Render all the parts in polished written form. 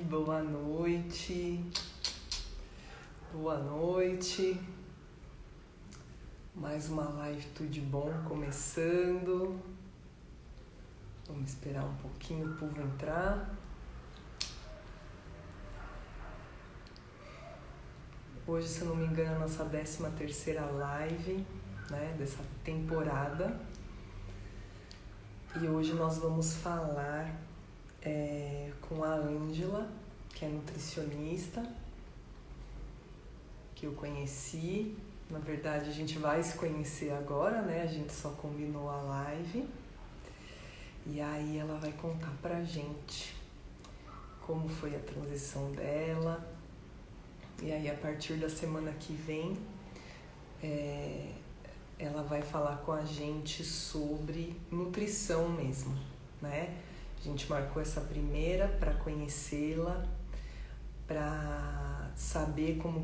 boa noite, boa noite. Mais uma live tudo de bom começando. Vamos esperar um pouquinho o povo entrar. Hoje, se eu não me engano, é a nossa 13ª live, né, dessa temporada. E hoje nós vamos falar com a Ângela, que é nutricionista, que eu conheci. Na verdade, a gente vai se conhecer agora, né? A gente só combinou a live. E aí ela vai contar pra gente como foi a transição dela. E aí, a partir da semana que vem, ela vai falar com a gente sobre nutrição mesmo, né? A gente marcou essa primeira para conhecê-la, para saber como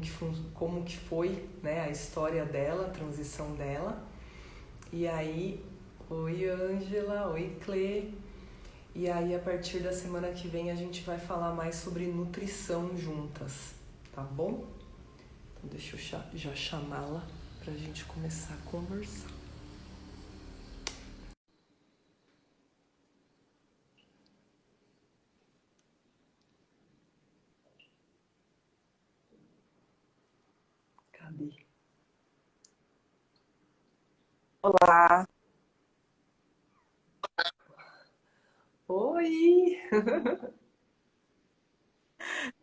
que foi, né, a história dela, a transição dela. E aí, oi Ângela, oi Clê. E aí, a partir da semana que vem, a gente vai falar mais sobre nutrição juntas, tá bom? Então, deixa eu já chamá-la pra gente começar a conversar. Cadê? Olá, Oi!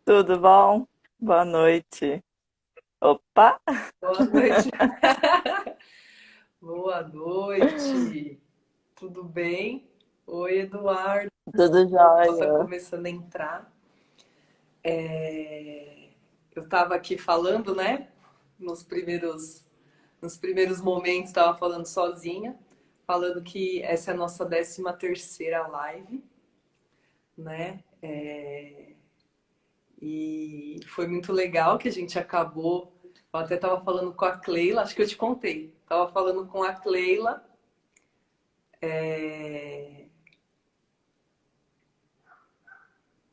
tudo bom? Boa noite. Opa, Boa noite. Boa noite. Tudo bem? Oi, Eduardo. tudo Tá jóia. começando a entrar. Eu estava aqui falando, né? Nos primeiros, nos primeiros momentos, estava falando sozinha, falando que essa é a nossa 13ª live, né? E foi muito legal que a gente acabou. Eu até estava falando com a Cleila, acho que eu te contei. Estava falando com a Cleila.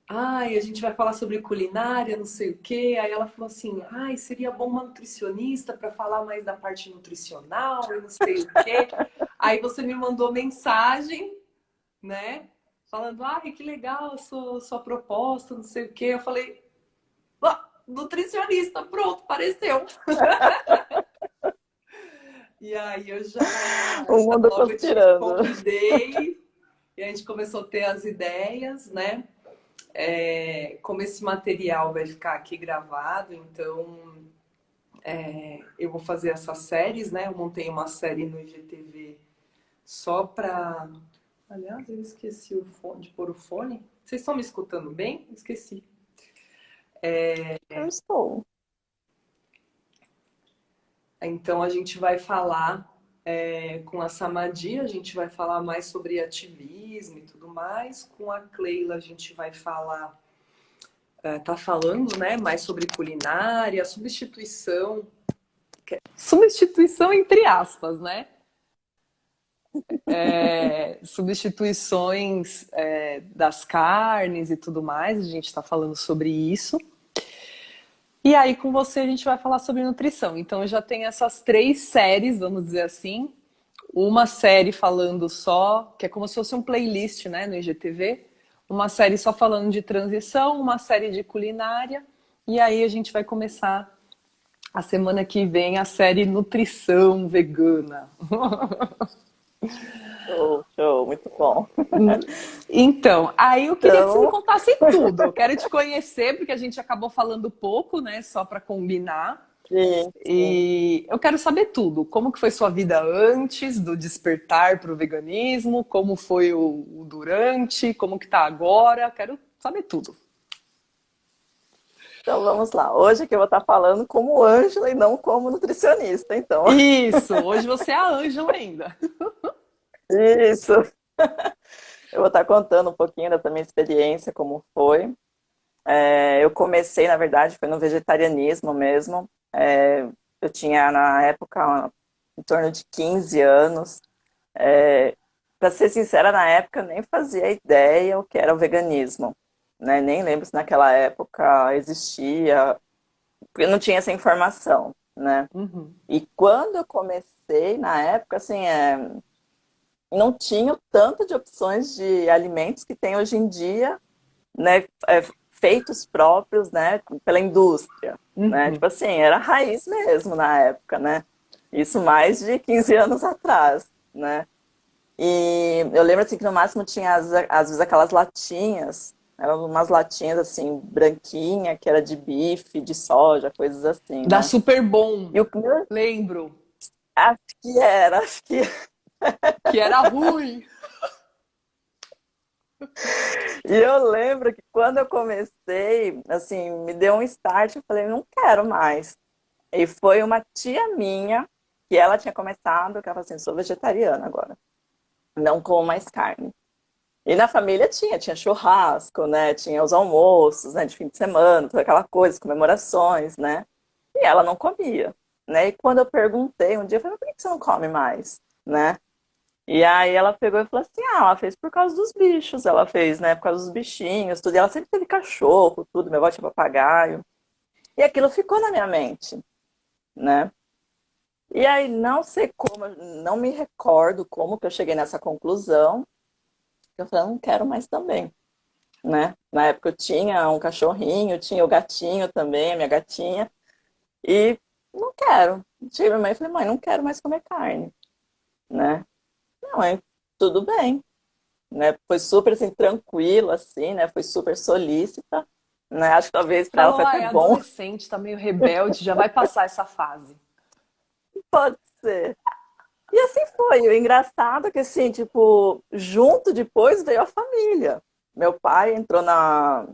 Ai, a gente vai falar sobre culinária, não sei o quê. Aí ela falou assim: ai, seria bom uma nutricionista para falar mais da parte nutricional e não sei o quê. Aí você me mandou mensagem, né? Falando: ai, que legal a sua proposta, não sei o quê. Eu falei: nutricionista, pronto, apareceu. E aí eu O já mundo logo te conspirando. convidei e a gente começou a ter as ideias, né? Como esse material vai ficar aqui gravado, então eu vou fazer essas séries, né? Eu montei uma série no IGTV só para. Aliás, eu esqueci de pôr o fone. Vocês estão me escutando bem? Esqueci. Eu estou. Então a gente vai falar com a Samadhi, a gente vai falar mais sobre ativismo e tudo mais. Com a Cleila a gente vai falar, tá falando, né, mais sobre culinária, substituição entre aspas, né? Substituições das carnes e tudo mais, a gente está falando sobre isso. E aí, com você, a gente vai falar sobre nutrição. Então, eu já tenho essas 3 séries, vamos dizer assim. Uma série falando só, que é como se fosse um playlist, né, no IGTV. Uma série só falando de transição, uma série de culinária. E aí, a gente vai começar a semana que vem a série Nutrição Vegana. Show, show, muito bom. Então, aí eu queria que você me Então, contasse tudo. Eu quero te conhecer, porque a gente acabou falando pouco, né? Só para combinar. sim, sim. E eu quero saber tudo. Como que foi sua vida antes do despertar para o veganismo? Como foi o durante? Como que tá agora? Quero saber tudo. Então vamos lá. Hoje aqui eu vou estar falando como Ângela e não como nutricionista, então. Isso! Hoje você é a Ângela ainda. Isso. Eu vou estar contando um pouquinho da minha experiência, como foi. Eu comecei, na verdade, foi no vegetarianismo mesmo. Eu tinha, na época, em torno de 15 anos. Para ser sincera, na época eu nem fazia ideia o que era o veganismo. né? Nem lembro se naquela época existia, porque não tinha essa informação, né? Uhum. E quando eu comecei, na época, assim, não tinha tanto de opções de alimentos que tem hoje em dia, né? Feitos próprios, né? Pela indústria, né? Uhum. Tipo assim, era raiz mesmo na época, né? Isso mais de 15 anos atrás, né? E eu lembro assim que no máximo tinha às vezes aquelas latinhas, eram umas latinhas assim, branquinha, que era de bife, de soja, coisas assim, Da né? Super Bom, E o meu, lembro, acho que era, acho que. que era ruim. E eu lembro que quando eu comecei, assim, me deu um start, eu falei, não quero mais. E foi uma tia minha, que ela tinha começado, que ela falou assim, sou vegetariana agora, não como mais carne. E na família tinha churrasco, né? Tinha os almoços, né? De fim de semana, toda aquela coisa, comemorações, né? E ela não comia, né? E quando eu perguntei um dia, eu falei, por que você não come mais, né? E aí ela pegou e falou assim, ah, ela fez por causa dos bichos, ela fez, né? Por causa dos bichinhos, tudo. E ela sempre teve cachorro, tudo, meu avô tinha papagaio. E aquilo ficou na minha mente, né? E aí não sei como, não me recordo como que eu cheguei nessa conclusão. Eu falei, eu não quero mais também, né? Na época eu tinha um cachorrinho, tinha o gatinho também, a minha gatinha, e não quero. Cheguei pra minha mãe e falei, mãe, não quero mais comer carne, né? Não, é tudo bem, né? Foi super assim, tranquilo, assim, né? Foi super solícita, né? Acho que talvez para ela Falou, foi ah, até é bom, adolescente, tá meio rebelde, já vai passar essa fase. pode ser. E assim foi. E o engraçado é que, assim, tipo, junto depois veio a família. Meu pai entrou na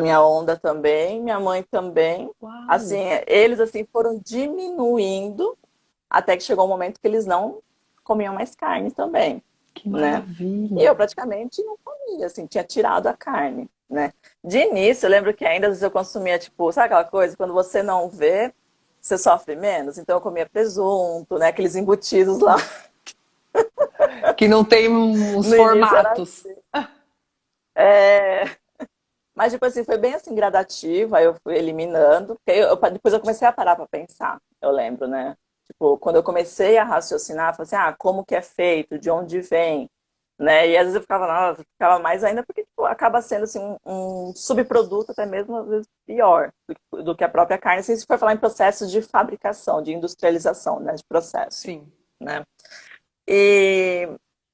minha onda também, minha mãe também. Assim, Uau, eles assim foram diminuindo até que chegou um momento que eles não comiam mais carne também, que né? E eu maravilha. praticamente não comia, assim, tinha tirado a carne, né? De início, eu lembro que ainda às vezes eu consumia, tipo, sabe aquela coisa, quando você não vê, você sofre menos. Então eu comia presunto, né? Aqueles embutidos lá. Que não tem uns No início era. formatos. É... Mas, tipo assim, foi bem assim, gradativa, aí eu fui eliminando, porque depois eu comecei a parar para pensar, eu lembro, né? Tipo, quando eu comecei a raciocinar, eu falei assim, ah, como que é feito, de onde vem, né? E às vezes eu ficava, nossa, eu ficava mais ainda, porque tipo, acaba sendo assim, um subproduto até mesmo, às vezes, pior do que a própria carne, assim, se for falar em processo de fabricação, de industrialização, né? De processo, Sim. né? E,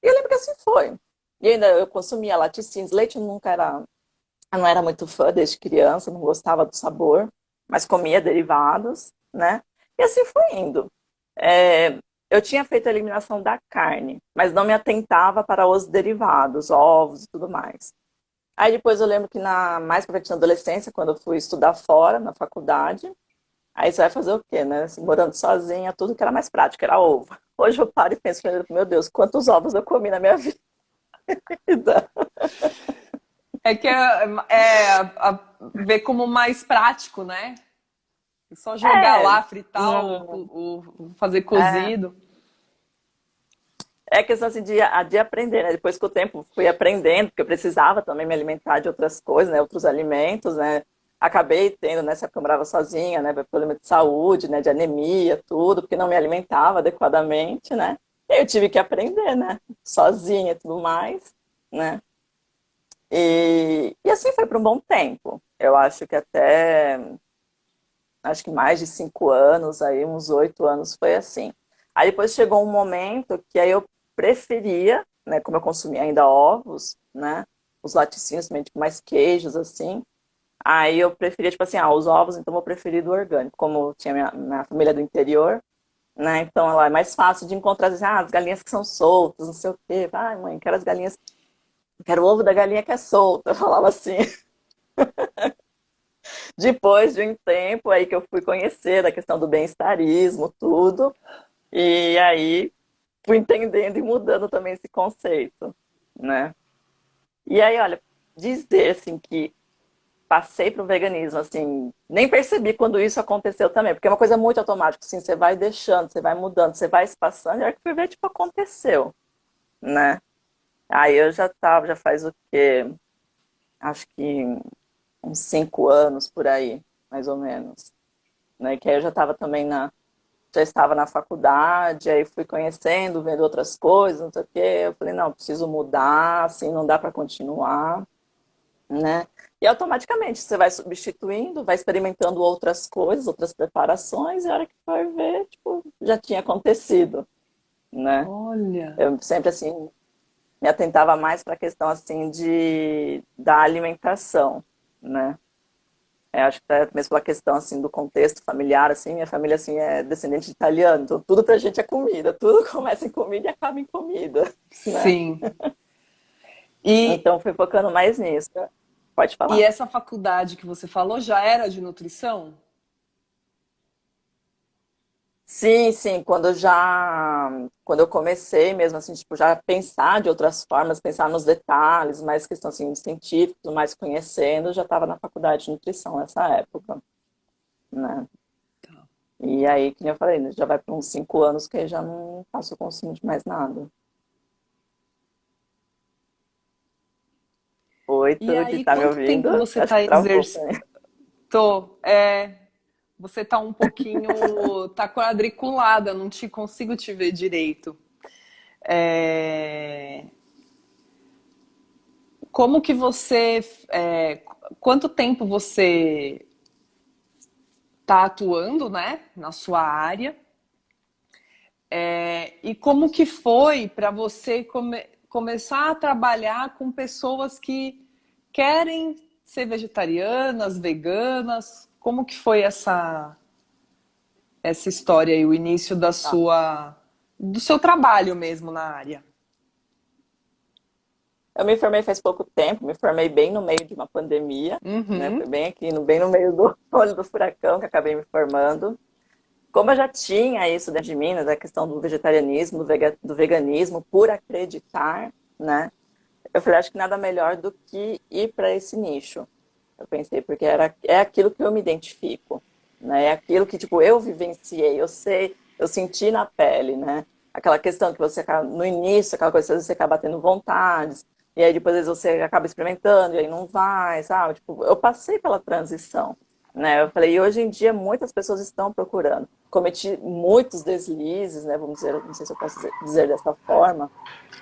e eu lembro que assim foi. E ainda eu consumia laticínios, leite nunca era eu não era muito fã desde criança, não gostava do sabor, mas comia derivados, né? E assim foi indo. É, eu tinha feito a eliminação da carne, mas não me atentava para os derivados, ovos e tudo mais. Aí depois eu lembro que mais pra frente na adolescência, quando eu fui estudar fora, na faculdade, aí você vai fazer o quê, né? Assim, morando sozinha, tudo que era mais prático, era ovo. Hoje eu paro e penso, meu Deus, quantos ovos eu comi na minha vida. É que ver como mais prático, né? Só jogar É, lá, fritar não, fazer é, cozido. É questão assim, de aprender, né? Depois que o tempo fui aprendendo, porque eu precisava também me alimentar de outras coisas, né? Outros alimentos, né? Acabei tendo, nessa época eu morava sozinha, né? Problema de saúde, né? De anemia, tudo, porque não me alimentava adequadamente, né? E aí eu tive que aprender, né? Sozinha e tudo mais, né? E assim foi por um bom tempo. Eu acho que acho que mais de 5 anos, aí uns 8 anos foi assim. Aí depois chegou um momento que aí eu preferia, né, como eu consumia ainda ovos, né, os laticínios também, tipo, mais queijos, assim, aí eu preferia, tipo assim, os ovos, então eu vou preferir do orgânico, como tinha minha família do interior, né, então lá é mais fácil de encontrar, assim, as galinhas que são soltas, não sei o quê, ai mãe, quero as galinhas, quero o ovo da galinha que é solta, eu falava assim. Depois de um tempo aí que eu fui conhecer a questão do bem-estarismo, tudo, e aí fui entendendo e mudando também esse conceito, né? E aí, olha, dizer assim que passei para o veganismo, assim, nem percebi quando isso aconteceu também, porque é uma coisa muito automática, assim, você vai deixando, você vai mudando, você vai se passando, e a hora que foi ver, tipo, aconteceu, né? Aí eu já tava, já faz o quê? acho que uns 5 anos por aí, mais ou menos. Né? Que aí eu já estava também já estava na faculdade, aí fui conhecendo, vendo outras coisas, não sei o quê. Eu falei, não, preciso mudar, assim, não dá para continuar, né? E automaticamente você vai substituindo, vai experimentando outras coisas, outras preparações, e a hora que vai ver, tipo, já tinha acontecido, né? Olha, Eu sempre, assim, me atentava mais para a questão, assim, da alimentação, né? Acho que até mesmo pela questão, assim, do contexto familiar, assim, minha família, assim, é descendente de italiano, então tudo pra gente é comida, tudo começa em comida e acaba em comida, né? sim. E, Então fui focando mais nisso. Pode e falar. essa faculdade que você falou já era de nutrição? Sim, sim, quando eu comecei mesmo, assim, tipo, já pensar de outras formas, pensar nos detalhes, mais questão, assim, científica, mais conhecendo, já estava na faculdade de nutrição nessa época, né? Tá. E aí, que nem eu falei, né, já vai para uns 5 anos que eu já não faço consumo de mais nada. Oi, E Tuti, aí, tá me quanto ouvindo? tempo você Acho está que travou pra exercendo? mim. Você tá um pouquinho, tá quadriculada, não te consigo te ver direito. É, como que quanto tempo você está atuando, né, na sua área? E como que foi para você começar a trabalhar com pessoas que querem ser vegetarianas, veganas? Como que foi essa história e o início Tá. do seu trabalho mesmo na área? Eu me formei faz pouco tempo, me formei bem no meio de uma pandemia, né? Foi Uhum, bem aqui, bem no meio do olho do furacão que acabei me formando. Como eu já tinha isso dentro de mim, né, da questão do vegetarianismo, do veganismo, por acreditar, né? Eu falei, acho que nada melhor do que ir para esse nicho. Eu pensei, porque é aquilo que eu me identifico, né? É aquilo que, tipo, eu vivenciei, eu sei, eu senti na pele, né? Aquela questão que você acaba, no início, aquela coisa que você acaba tendo vontades, e aí depois às vezes você acaba experimentando, e aí não vai, sabe? Tipo, eu passei pela transição, né? Eu falei, e hoje em dia muitas pessoas estão procurando. Cometi muitos deslizes, né? Vamos dizer, não sei se eu posso dizer dessa forma,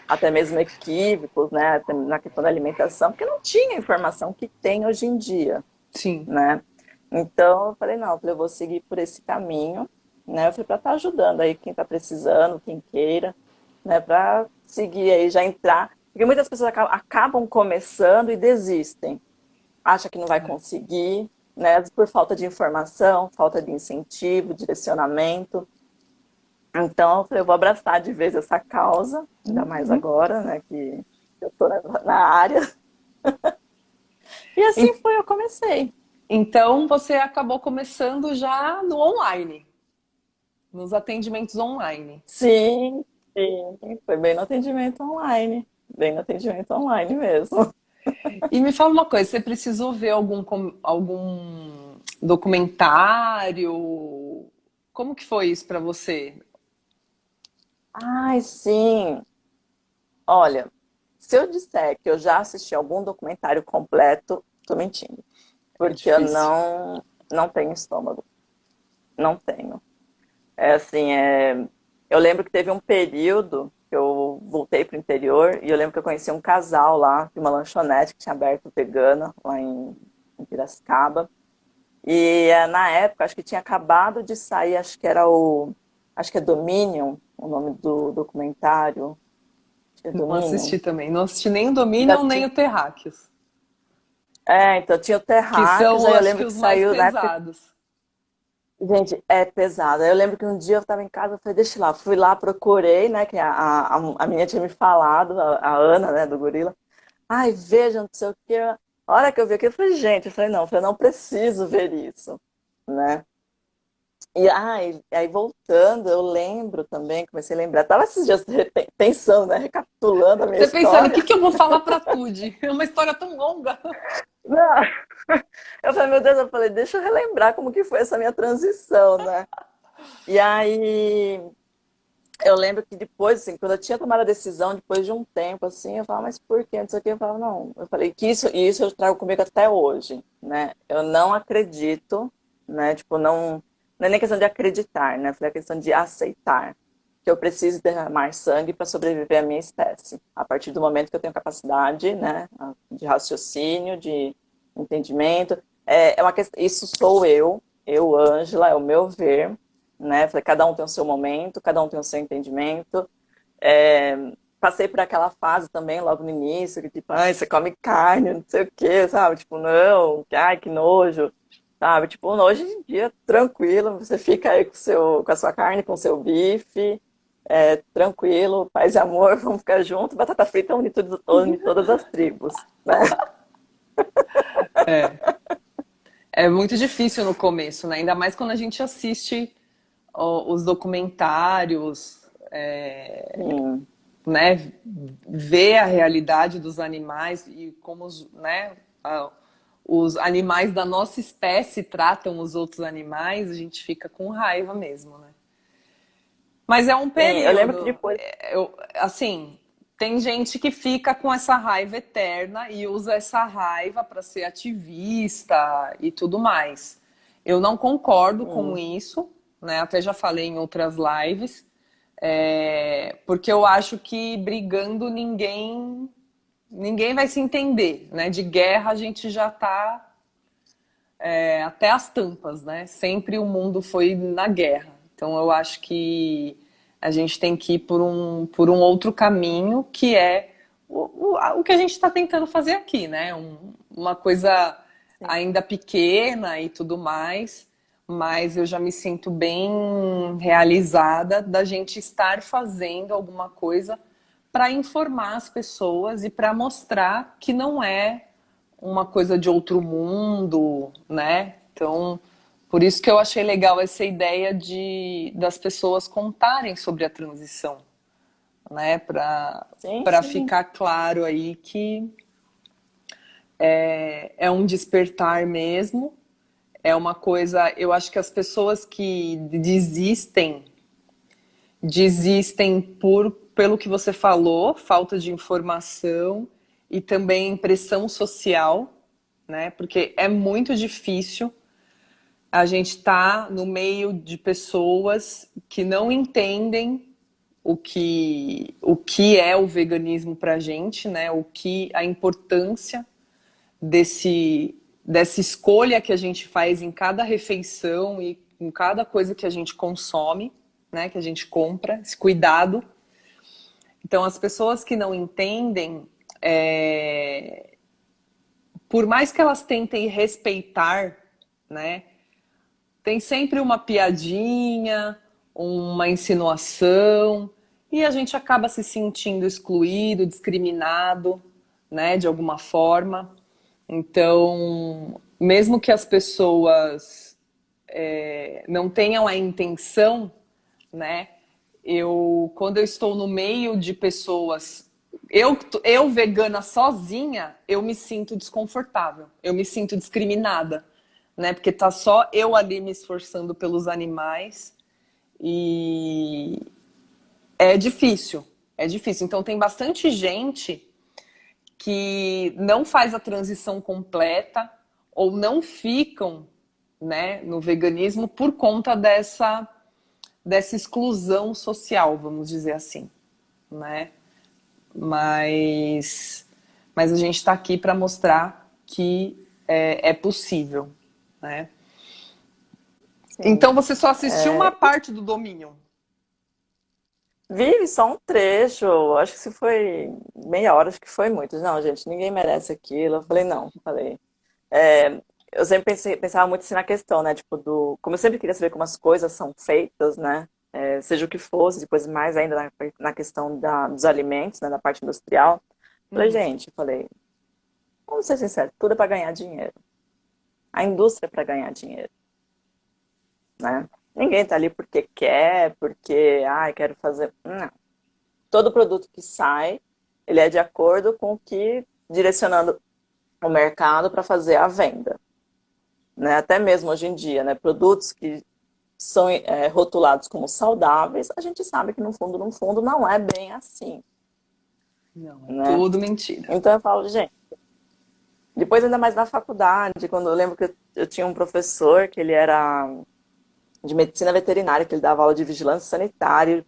até mesmo equívocos, né, até na questão da alimentação, porque não tinha a informação que tem hoje em dia, sim. né? Então, eu falei, não, eu vou seguir por esse caminho, né? Eu falei, para estar ajudando aí quem está precisando, quem queira, né? Para seguir aí, já entrar. Porque muitas pessoas acabam começando e desistem. Acha que não vai conseguir, né? Por falta de informação, falta de incentivo, direcionamento. Então, eu falei, eu vou abraçar de vez essa causa, ainda mais Uhum. agora, né, que eu estou na área. E assim En- foi, eu comecei. Então você acabou começando já no online, nos atendimentos online. Sim, sim, foi bem no atendimento online. Bem no atendimento online mesmo. E me fala uma coisa, você precisou ver algum documentário? Como que foi isso para você? Ai, sim. Olha, se eu disser que eu já assisti algum documentário completo, tô mentindo. É Porque eu difícil. não tenho estômago. Não tenho. É assim, eu lembro que teve um período que eu voltei para o interior e eu lembro que eu conheci um casal lá de uma lanchonete que tinha aberto vegana lá em Piracicaba. E na época, acho que tinha acabado de sair, acho que é Dominion, o nome do documentário. Acho que é Não Dominion. assisti também. Não assisti nem o Já Dominion, nem tinha, o Terráqueos, então tinha o que Terráqueos, são, aí eu acho que, lembro que os mais saiu na época. pesados. Gente, é pesado. Eu lembro que um dia eu estava em casa, eu falei, deixa eu ir lá. Fui lá, procurei, né, que a menina tinha me falado, a Ana, né, do Gorila. Ai, veja, não sei o quê. A hora que eu vi aquilo, eu falei, gente, eu falei, não preciso ver isso, né? E aí voltando, eu lembro também, comecei a lembrar, tava esses dias pensando, né, recapitulando a minha Você pensando, o história. que que eu vou falar para Tude? É uma história tão longa. Não. Eu falei, meu Deus, eu falei, deixa eu relembrar como que foi essa minha transição, né? E aí eu lembro que depois, assim, quando eu tinha tomado a decisão, depois de um tempo, assim, eu falava, mas por quê? Não sei o quê. Eu falava, não. Eu falei que isso eu trago comigo até hoje, né? Eu não acredito, né? Tipo, não é nem questão de acreditar, né? Foi a questão de aceitar que eu preciso derramar sangue para sobreviver à minha espécie. A partir do momento que eu tenho capacidade, né, de raciocínio, de entendimento, é uma questão, isso sou eu, Ângela, é o meu ver, né? Falei, cada um tem o seu momento, cada um tem o seu entendimento. É, passei por aquela fase também, logo no início, que tipo, ai, você come carne, não sei o quê, sabe? Tipo, não, ai, que nojo, sabe? Tipo, hoje em dia, tranquilo, você fica aí com a sua carne, com o seu bife, tranquilo, paz e amor, vamos ficar juntos, batata frita une todas as tribos, né? É. É muito difícil no começo, né? Ainda mais quando a gente assiste os documentários, Sim, né? Vê a realidade dos animais e como né? Os animais da nossa espécie tratam os outros animais, a gente fica com raiva mesmo, né? Mas é um sim, eu lembro que período. depois, Assim, tem gente que fica com essa raiva eterna e usa essa raiva para ser ativista e tudo mais. Eu não concordo com hum, isso, né? Até já falei em outras lives, porque eu acho que brigando ninguém vai se entender, né? De guerra a gente já está até as tampas, né? Sempre o mundo foi na guerra. Então eu acho que a gente tem que ir por um outro caminho, que é o que a gente está tentando fazer aqui, né? Uma coisa sim. ainda pequena e tudo mais, mas eu já me sinto bem realizada da gente estar fazendo alguma coisa para informar as pessoas e para mostrar que não é uma coisa de outro mundo, né? Então, por isso que eu achei legal essa ideia das pessoas contarem sobre a transição, né? Sim, Para sim. ficar claro aí que é um despertar mesmo, é uma coisa. Eu acho que as pessoas que desistem pelo que você falou, falta de informação e também pressão social, né? Porque é muito difícil a gente estar no meio de pessoas que não entendem o que é o veganismo para a gente, né? A importância dessa escolha que a gente faz em cada refeição e em cada coisa que a gente consome, né? Que a gente compra, esse cuidado. Então, as pessoas que não entendem, por mais que elas tentem respeitar, né? Tem sempre uma piadinha, uma insinuação, e a gente acaba se sentindo excluído, discriminado, né, de alguma forma. Então, mesmo que as pessoas não tenham a intenção, né, quando eu estou no meio de pessoas, eu vegana sozinha, eu me sinto desconfortável, eu me sinto discriminada, né? Porque tá só eu ali me esforçando pelos animais e é difícil, é difícil. Então tem bastante gente que não faz a transição completa ou não ficam, né, no veganismo por conta dessa exclusão social, vamos dizer assim, né? Mas, mas a gente está aqui para mostrar que é possível, né? Sim. Então você só assistiu uma parte do Domínio. Vive só um trecho, acho que se foi meia hora, acho que foi muito. Não, gente, ninguém merece aquilo. Eu falei, não, falei. É, eu sempre pensava muito assim na questão, né? Tipo, como eu sempre queria saber como as coisas são feitas, né? Seja o que fosse, depois mais ainda na questão dos alimentos, né? Da parte industrial. Falei, Uhum. gente, falei, vamos ser sinceros, tudo é para ganhar dinheiro. A indústria é para ganhar dinheiro, né? Ninguém tá ali porque quer, porque, ai, quero fazer. Não. Todo produto que sai, ele é de acordo com o que direcionando o mercado para fazer a venda, né? Até mesmo hoje em dia, né? Produtos que são rotulados como saudáveis, a gente sabe que no fundo, não é bem assim, Não, é né? tudo mentira. Então eu falo, gente, depois ainda mais na faculdade, quando eu lembro que eu tinha um professor que ele era de medicina veterinária, que ele dava aula de vigilância sanitária, e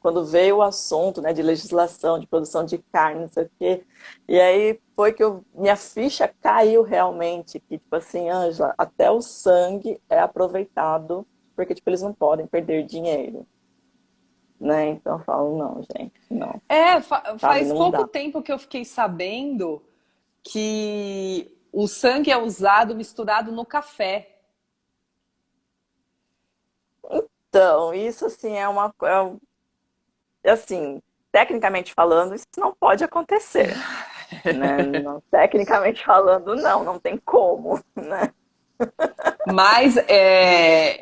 quando veio o assunto, né, de legislação, de produção de carne, não sei o quê, e aí foi que minha ficha caiu realmente, que tipo assim, Ângela, até o sangue é aproveitado, porque tipo, eles não podem perder dinheiro, né? Então eu falo, não, gente, não, sabe, Faz não pouco dá. tempo que eu fiquei sabendo que o sangue é usado misturado no café. Então, isso assim assim, tecnicamente falando, isso não pode acontecer, né? Não, tecnicamente falando, não tem como, né? Mas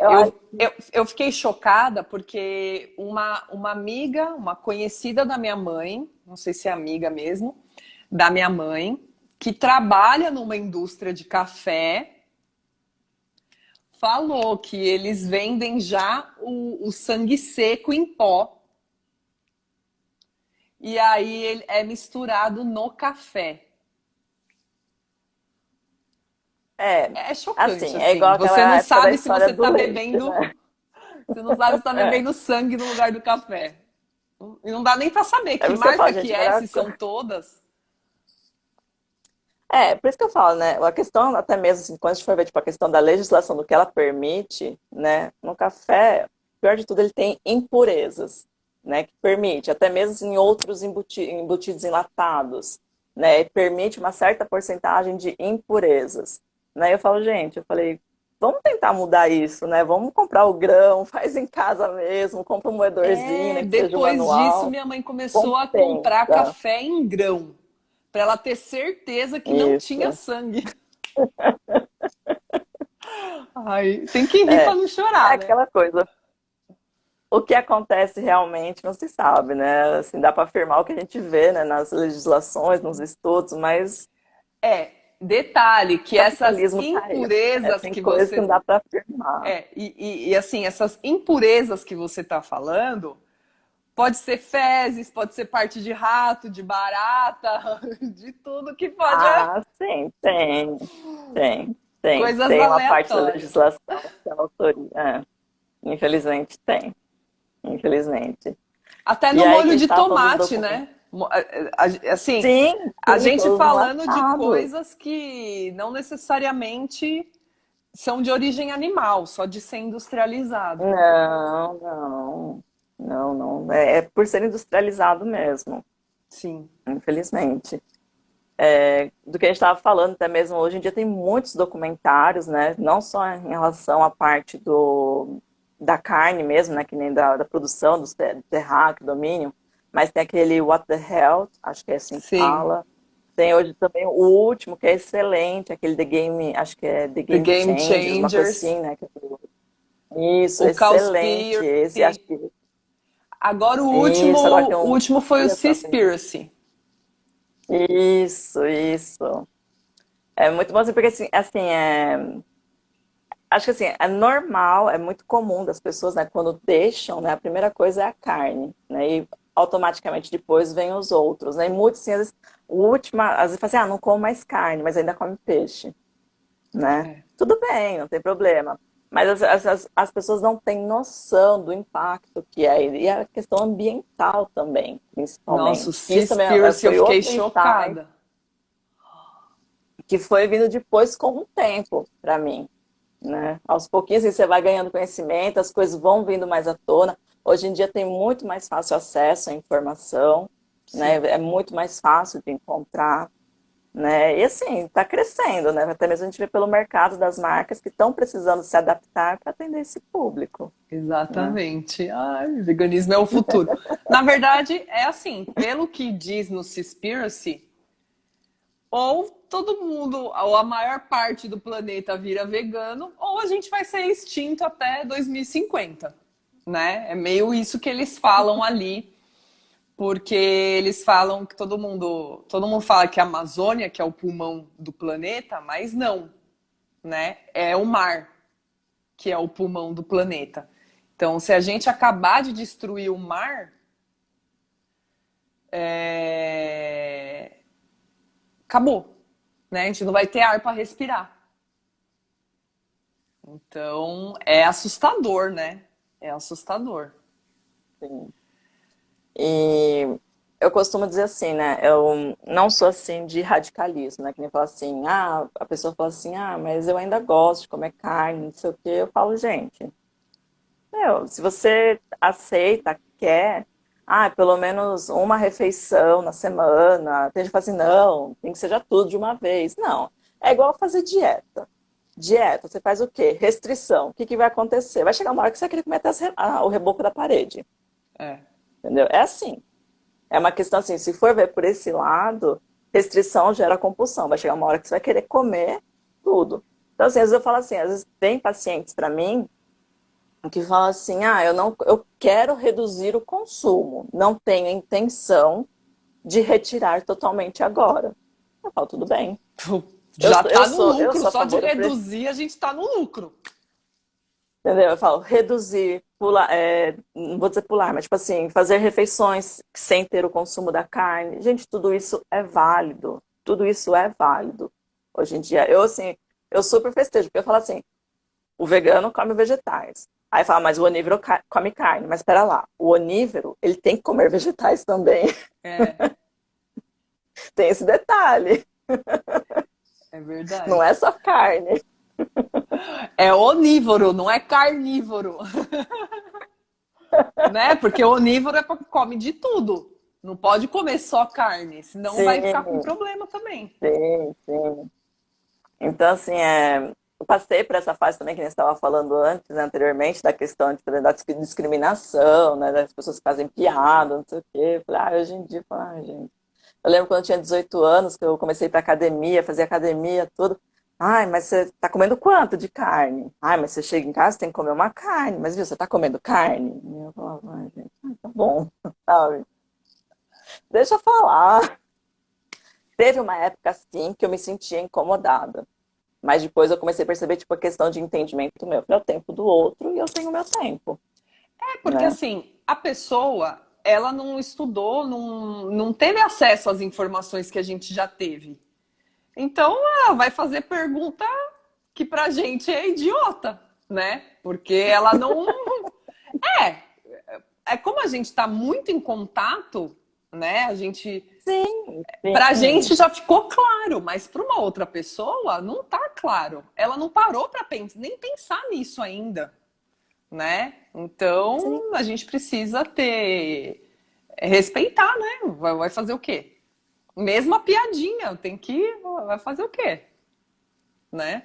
Eu acho eu fiquei chocada porque uma amiga, uma conhecida da minha mãe, não sei se é amiga mesmo, da minha mãe, que trabalha numa indústria de café, falou que eles vendem já o sangue seco em pó. E aí ele é misturado no café. É, É chocante, assim, é assim. igual Você não aquela época da sabe se você história do está leite, bebendo. né? Você não sabe se está É, bebendo sangue no lugar do café. E não dá nem para saber é que por isso que eu marca falo, que gente, é, melhor. se são todas. É, por isso que eu falo, né? A questão, até mesmo, assim, quando a gente for ver, tipo, a questão da legislação, do que ela permite, né? No café, pior de tudo, ele tem impurezas, né? Que permite, até mesmo em outros embutidos enlatados, né? Permite uma certa porcentagem de impurezas, né? Eu falo, gente, eu falei, vamos tentar mudar isso, né? Vamos comprar o grão, faz em casa mesmo, compra um moedorzinho, É, né? Que seja um depois disso, manual, minha mãe começou a comprar compensa. café em grão, para ela ter certeza que não tinha Isso. sangue. Ai, tem que rir É, para não é chorar, né? aquela coisa. O que acontece realmente não se sabe, né? Assim, dá para afirmar o que a gente vê, né, nas legislações, nos estudos, mas É, detalhe o que essas capitalismo tá aí. impurezas Tem que coisas que não você dá para afirmar. assim, essas impurezas que você está falando, pode ser fezes, pode ser parte de rato, de barata, de tudo que pode, Ah, sim, tem. coisas Tem uma parte da aleatórias. legislação que é autoria. É, infelizmente tem, infelizmente. Até E no aí que molho a gente de estava falando dos tomate, documentos. né? Assim, Sim, a sim, gente todos falando de enlatados. coisas que não necessariamente são de origem animal, só de ser industrializado. Não. É por ser industrializado mesmo, Sim, infelizmente. Do que a gente estava falando, até mesmo hoje em dia tem muitos documentários, né? Não só em relação à parte da carne mesmo, né? Que nem da produção, do terráqueo, domínio, mas tem aquele What the Health, acho que é assim que sim. fala. Tem hoje também o último, que é excelente, aquele The Game, acho que é The The Game Game Changers, uma coisa Changers, assim, né? Isso, o excelente esse, acho Cowspiracy. que Agora isso, agora tem o um último foi o dia também. Seaspiracy. Isso. É muito bom, assim, porque assim, acho que assim, é normal, é muito comum das pessoas, né, quando deixam, né, a primeira coisa é a carne, né, e automaticamente depois vem os outros, né, e muitos, assim, às vezes, às vezes fala assim, não como mais carne, mas ainda come peixe, né, É, tudo bem, não tem problema, mas as pessoas não têm noção do impacto que é, e a questão ambiental também, nossa, o principalmente. Isso também Seaspiracy eu foi fiquei outro insight chocada. que foi vindo depois com o tempo para mim, né? Aos pouquinhos assim, você vai ganhando conhecimento, as coisas vão vindo mais à tona. Hoje em dia tem muito mais fácil acesso à informação, né? Sim, É muito mais fácil de encontrar, né? E assim, está crescendo, né? Até mesmo a gente vê pelo mercado das marcas que estão precisando se adaptar para atender esse público, né? exatamente. Ai, veganismo é o futuro. Na verdade, é assim, pelo que diz no Seaspiracy, ou todo mundo, ou a maior parte do planeta vira vegano, ou a gente vai ser extinto até 2050, né? É meio isso que eles falam ali, porque eles falam que todo mundo fala que a Amazônia, que é o pulmão do planeta, mas não, né? É o mar. que é o pulmão do planeta. Então, se a gente acabar de destruir o mar, acabou, né? A gente não vai ter ar para respirar. Então, é assustador, né? É assustador. Sim. E eu costumo dizer assim, né? Eu não sou assim de radicalismo, né? Que nem fala assim, a pessoa fala assim, mas eu ainda gosto de comer carne, não sei o quê. Eu falo, gente, se você aceita, quer, pelo menos uma refeição na semana, tem gente que fala assim, não, tem que seja tudo de uma vez. Não, é igual fazer dieta. Dieta, você faz o quê? Restrição. O que vai acontecer? Vai chegar uma hora que você vai querer comer até o reboco da parede. É. Entendeu? É assim. É uma questão assim, se for ver por esse lado, restrição gera compulsão. Vai chegar uma hora que você vai querer comer tudo. Então, assim, às vezes eu falo assim, às vezes tem pacientes para mim que falam assim, eu quero reduzir o consumo, não tenho intenção de retirar totalmente agora. Eu falo, tudo bem. Já tá no Eu lucro, sou a só de favor, reduzir a gente tá no lucro. entendeu? Eu falo, reduzir, pular, não vou dizer pular, mas tipo assim, fazer refeições sem ter o consumo da carne. Gente, tudo isso é válido. Tudo isso é válido. Hoje em dia, eu assim, eu super festejo, porque eu falo assim, o vegano come vegetais. Aí fala, mas o onívoro come carne. Mas espera lá, o onívoro, ele tem que comer vegetais também. É, Tem esse detalhe. é Não verdade. é só carne. É onívoro, não é carnívoro. Né? Porque onívoro é porque come de tudo. Não pode comer só carne, senão vai ficar com Sim, problema também. sim, sim. Então, assim, eu passei por essa fase também, que nem você estava falando antes, né, anteriormente, da questão da discriminação, né, das pessoas que fazem piada, não sei o quê. Eu falei, hoje em dia, gente. Eu lembro quando eu tinha 18 anos, que eu comecei para academia, fazia academia, tudo. Mas você tá comendo quanto de carne? Mas você chega em casa, tem que comer uma carne. Mas, viu, você tá comendo carne? E eu falava, gente, tá bom, sabe? Deixa eu falar. Teve uma época, assim, que eu me sentia incomodada. Mas depois eu comecei a perceber, tipo, a questão de entendimento meu. É o tempo do outro e eu tenho o meu tempo, É porque né? assim, a pessoa, ela não estudou, não teve acesso às informações que a gente já teve. Então, ela vai fazer pergunta que pra gente é idiota, né? Porque ela não. É, é como a gente tá muito em contato, né? A gente. Sim, Pra sim, gente já ficou claro, mas para uma outra pessoa não tá claro. Ela não parou para nem pensar nisso ainda, né? sim. Então a gente precisa ter respeitar, né? Vai fazer o quê? Mesmo a piadinha, tem que vai fazer o quê, né?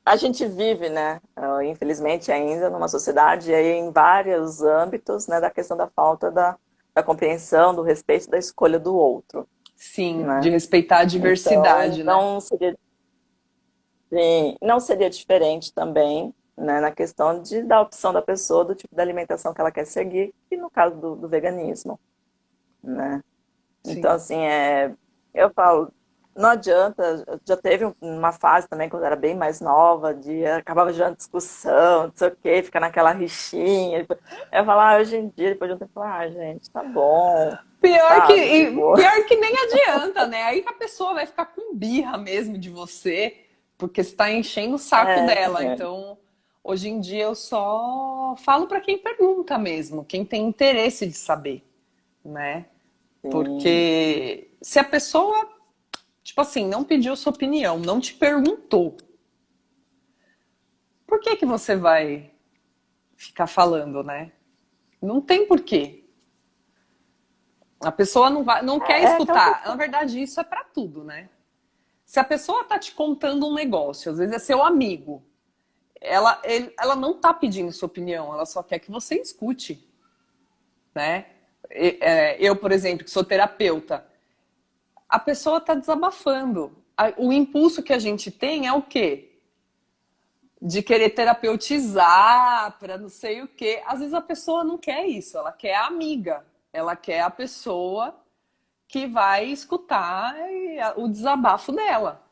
A gente vive, né, infelizmente ainda numa sociedade aí em vários âmbitos, né, da questão da falta da compreensão, do respeito, da escolha do outro, Sim, de né? respeitar a Então, diversidade, né? não seria diferente também, né, na questão da opção da pessoa, do tipo de alimentação que ela quer seguir, e no caso do veganismo, né? Então, Sim. assim, eu falo, não adianta, já teve uma fase também, quando eu era bem mais nova, de acabava gerando discussão, não sei o quê, ficar naquela rixinha. Eu falo, hoje em dia, depois de um tempo, eu falo, gente, tá bom, sabe? Tipo, Pior que nem adianta, né? Aí a pessoa vai ficar com birra mesmo de você, porque você está enchendo o saco dela. é, Então, hoje em dia eu só falo para quem pergunta mesmo, quem tem interesse de saber, né? sim, Porque se a pessoa, tipo assim, não pediu sua opinião, não te perguntou, por que que você vai ficar falando, né? Não tem porquê. A pessoa não quer é aquela escutar. Na questão. verdade, isso é para tudo, né? Se a pessoa tá te contando um negócio, às vezes é seu amigo, ela não tá pedindo sua opinião, ela só quer que você escute, né? Eu, por exemplo, que sou terapeuta, a pessoa tá desabafando. O impulso que a gente tem é o quê? De querer terapeutizar para não sei o quê. Às vezes a pessoa não quer isso, ela quer a amiga, ela quer a pessoa que vai escutar o desabafo dela,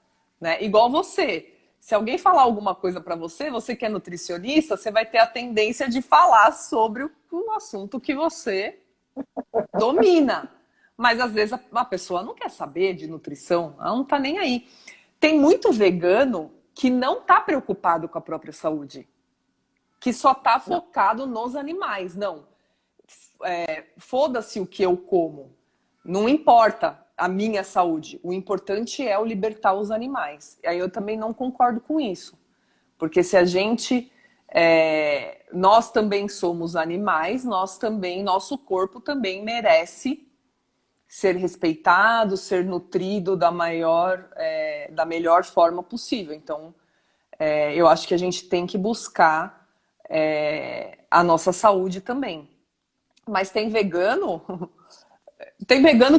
né? Igual você. Se alguém falar alguma coisa para você, você que é nutricionista, você vai ter a tendência de falar sobre o assunto que você domina. Mas às vezes a pessoa não quer saber de nutrição, ela não tá nem aí. Tem muito vegano que não tá preocupado com a própria saúde, que só tá Não. focado nos animais. Não, foda-se o que eu como. Não importa a minha saúde. O importante é o libertar os animais. E aí eu também não concordo com isso. Porque se a gente. Nós também somos animais, nosso corpo também merece ser respeitado, ser nutrido da melhor forma possível. Então, eu acho que a gente tem que buscar a nossa saúde também. Mas tem vegano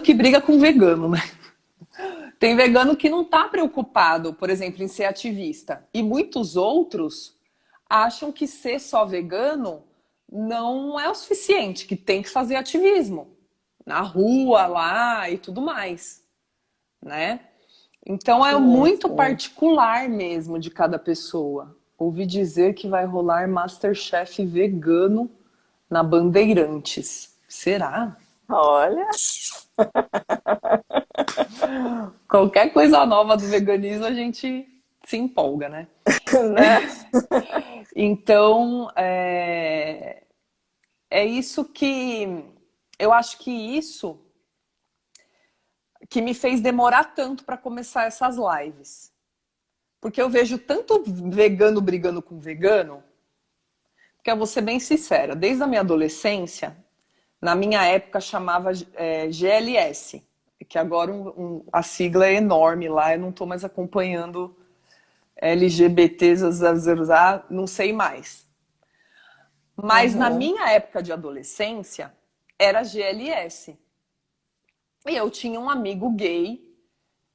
que briga com vegano, né? Tem vegano que não está preocupado, por exemplo, em ser ativista. E muitos outros acham que ser só vegano não é o suficiente, que tem que fazer ativismo na rua lá e tudo mais, né? Então é Sim, muito sim. particular mesmo de cada pessoa. Ouvi dizer que vai rolar MasterChef vegano na Bandeirantes. Será? Olha, Qualquer coisa nova do veganismo a gente se empolga, né? né? Então, é isso que eu acho que isso que me fez demorar tanto para começar essas lives. Porque eu vejo tanto vegano brigando com vegano, que eu vou ser bem sincera, desde a minha adolescência, na minha época chamava GLS, que agora a sigla é enorme lá, eu não estou mais acompanhando LGBTs, não sei mais. Mas na Uhum. minha época de adolescência, era GLS. E eu tinha um amigo gay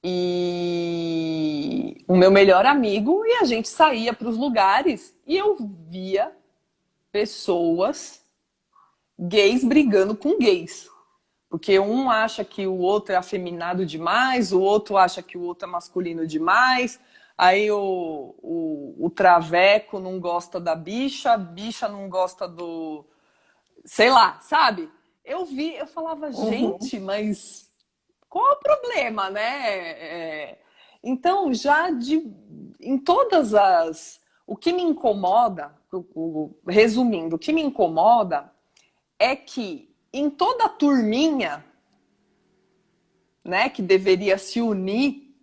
e o meu melhor amigo, e a gente saía para os lugares e eu via pessoas gays brigando com gays. Porque um acha que o outro é afeminado demais, o outro acha que o outro é masculino demais, aí o traveco não gosta da bicha, a bicha não gosta do. Sei lá, sabe? Eu falava, Uhum. gente, mas qual é o problema, né? Então, em todas as. O que me incomoda, resumindo, o que me incomoda é que em toda a turminha, né, que deveria se unir,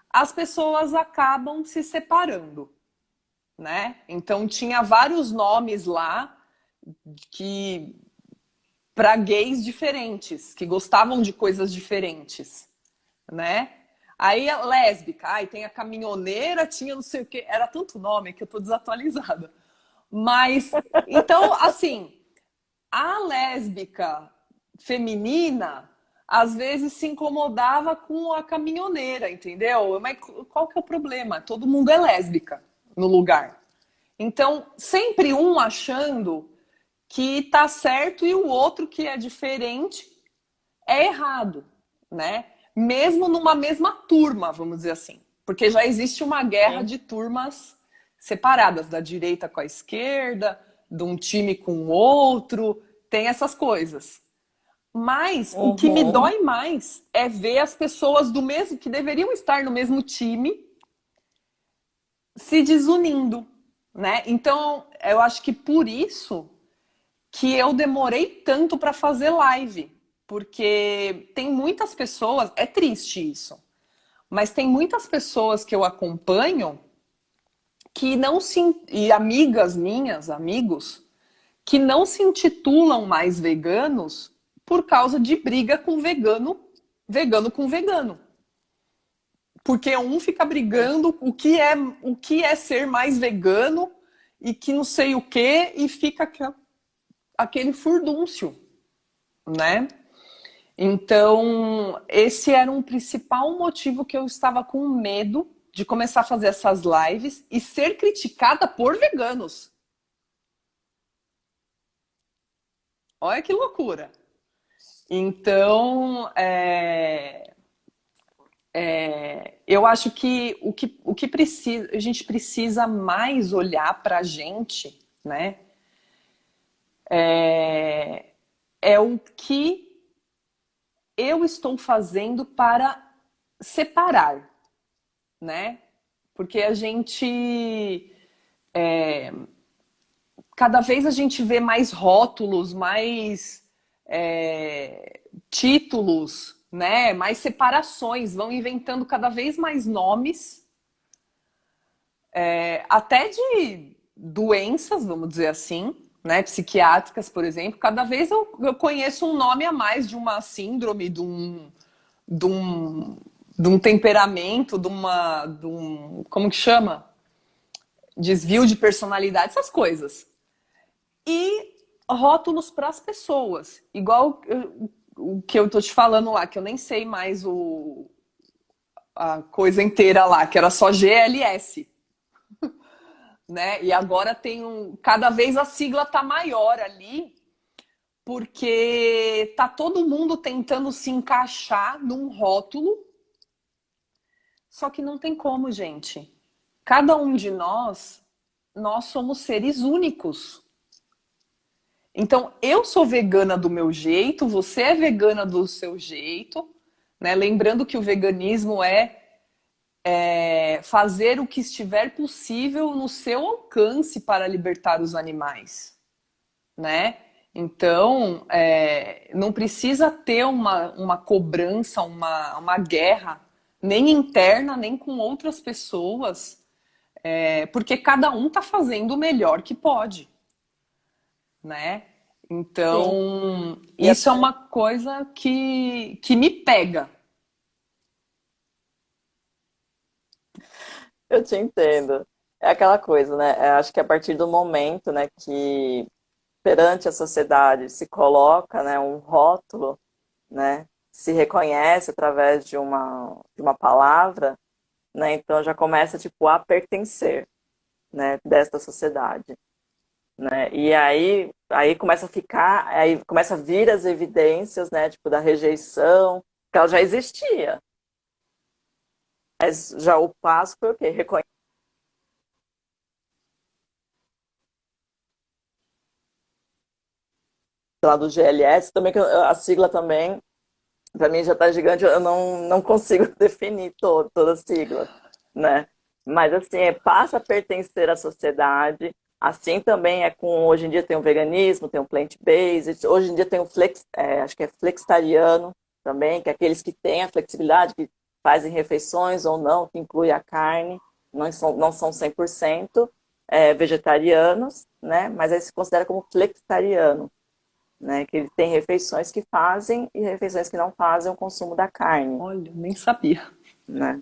as pessoas acabam se separando, né? Então tinha vários nomes lá que para gays diferentes, que gostavam de coisas diferentes, né? Aí a lésbica, aí tem a caminhoneira, tinha não sei o que, era tanto nome que eu tô desatualizada. Mas, então, assim, a lésbica feminina às vezes se incomodava com a caminhoneira, entendeu? Mas qual que é o problema? Todo mundo é lésbica no lugar. Então, sempre um achando que tá certo e o outro que é diferente é errado, né? Mesmo numa mesma turma, vamos dizer assim. Porque já existe uma guerra Sim. de turmas separadas, da direita com a esquerda, de um time com o outro, tem essas coisas. Mas o que me Uhum. dói mais é ver as pessoas do mesmo que deveriam estar no mesmo time se desunindo, né? Então, eu acho que por isso que eu demorei tanto para fazer live, porque tem muitas pessoas, é triste isso, mas tem muitas pessoas que eu acompanho que não se e amigas minhas, amigos, que não se intitulam mais veganos por causa de briga com vegano, vegano com vegano. Porque um fica Sim. brigando o que é ser mais vegano e que não sei o que e fica aquele furdúncio, né? Então, esse era um principal motivo que eu estava com medo de começar a fazer essas lives e ser criticada por veganos. Olha que loucura. Então, Eu acho que o que precisa, a gente precisa mais olhar para a gente, né? É o que eu estou fazendo para separar, né? Porque a gente, cada vez a gente vê mais rótulos, mais títulos, né? Mais separações, vão inventando cada vez mais nomes, até de doenças, vamos dizer assim, né? Psiquiátricas, por exemplo. Cada vez eu conheço um nome a mais de uma síndrome, de um, de um temperamento, como que chama? Desvio de personalidade, essas coisas. E rótulos para as pessoas. Igual o que eu tô te falando lá, que eu nem sei mais a coisa inteira lá, que era só GLS, né? E agora tem cada vez a sigla tá maior ali, porque tá todo mundo tentando se encaixar num rótulo, só que não tem como, gente. Cada um de nós somos seres únicos. Então, eu sou vegana do meu jeito, você é vegana do seu jeito, né? Lembrando que o veganismo é fazer o que estiver possível no seu alcance para libertar os animais, né? Então, não precisa ter uma cobrança, uma guerra, nem interna, nem com outras pessoas, porque cada um está fazendo o melhor que pode, né? Sim. Então, E isso é uma coisa que me pega. eu te entendo. É aquela coisa, né? Acho que a partir do momento, né, que perante a sociedade se coloca, né, um rótulo, né, se reconhece através de uma palavra, né, então já começa tipo a pertencer, né, desta sociedade, né? E aí começa a ficar, aí começa a vir as evidências, né, tipo da rejeição, que ela já existia. Mas já o passo foi o quê? Reconhecer lá do GLS, também que a sigla também, para mim já está gigante, eu não consigo definir toda a sigla, né? Mas assim, passa a pertencer à sociedade. Assim também é com, hoje em dia tem o veganismo, tem o plant-based, hoje em dia tem o acho que é flexitariano também, que é aqueles que têm a flexibilidade, que fazem refeições ou não, que inclui a carne, não são 100% vegetarianos, né? Mas aí se considera como flexitariano, né? Que ele tem refeições que fazem e refeições que não fazem o consumo da carne, Olha, nem sabia. né?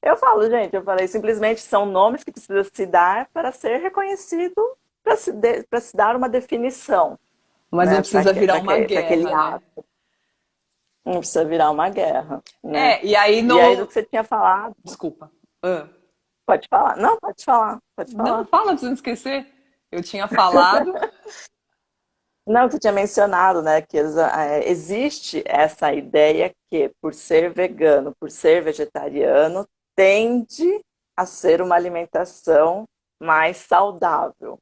Eu falo, gente, eu falei, simplesmente são nomes que precisam se dar para ser reconhecido, para se dar uma definição, Mas não né? precisa virar uma Para aquele guerra, né? ato. Não precisa virar uma guerra, né? E aí E aí do no. que você tinha falado, Desculpa. Ah. pode falar. Não, pode falar, pode Não, falar. fala pra você não esquecer. Eu tinha falado. Não, você tinha mencionado, né, que existe essa ideia que, por ser vegano, por ser vegetariano, tende a ser uma alimentação mais saudável,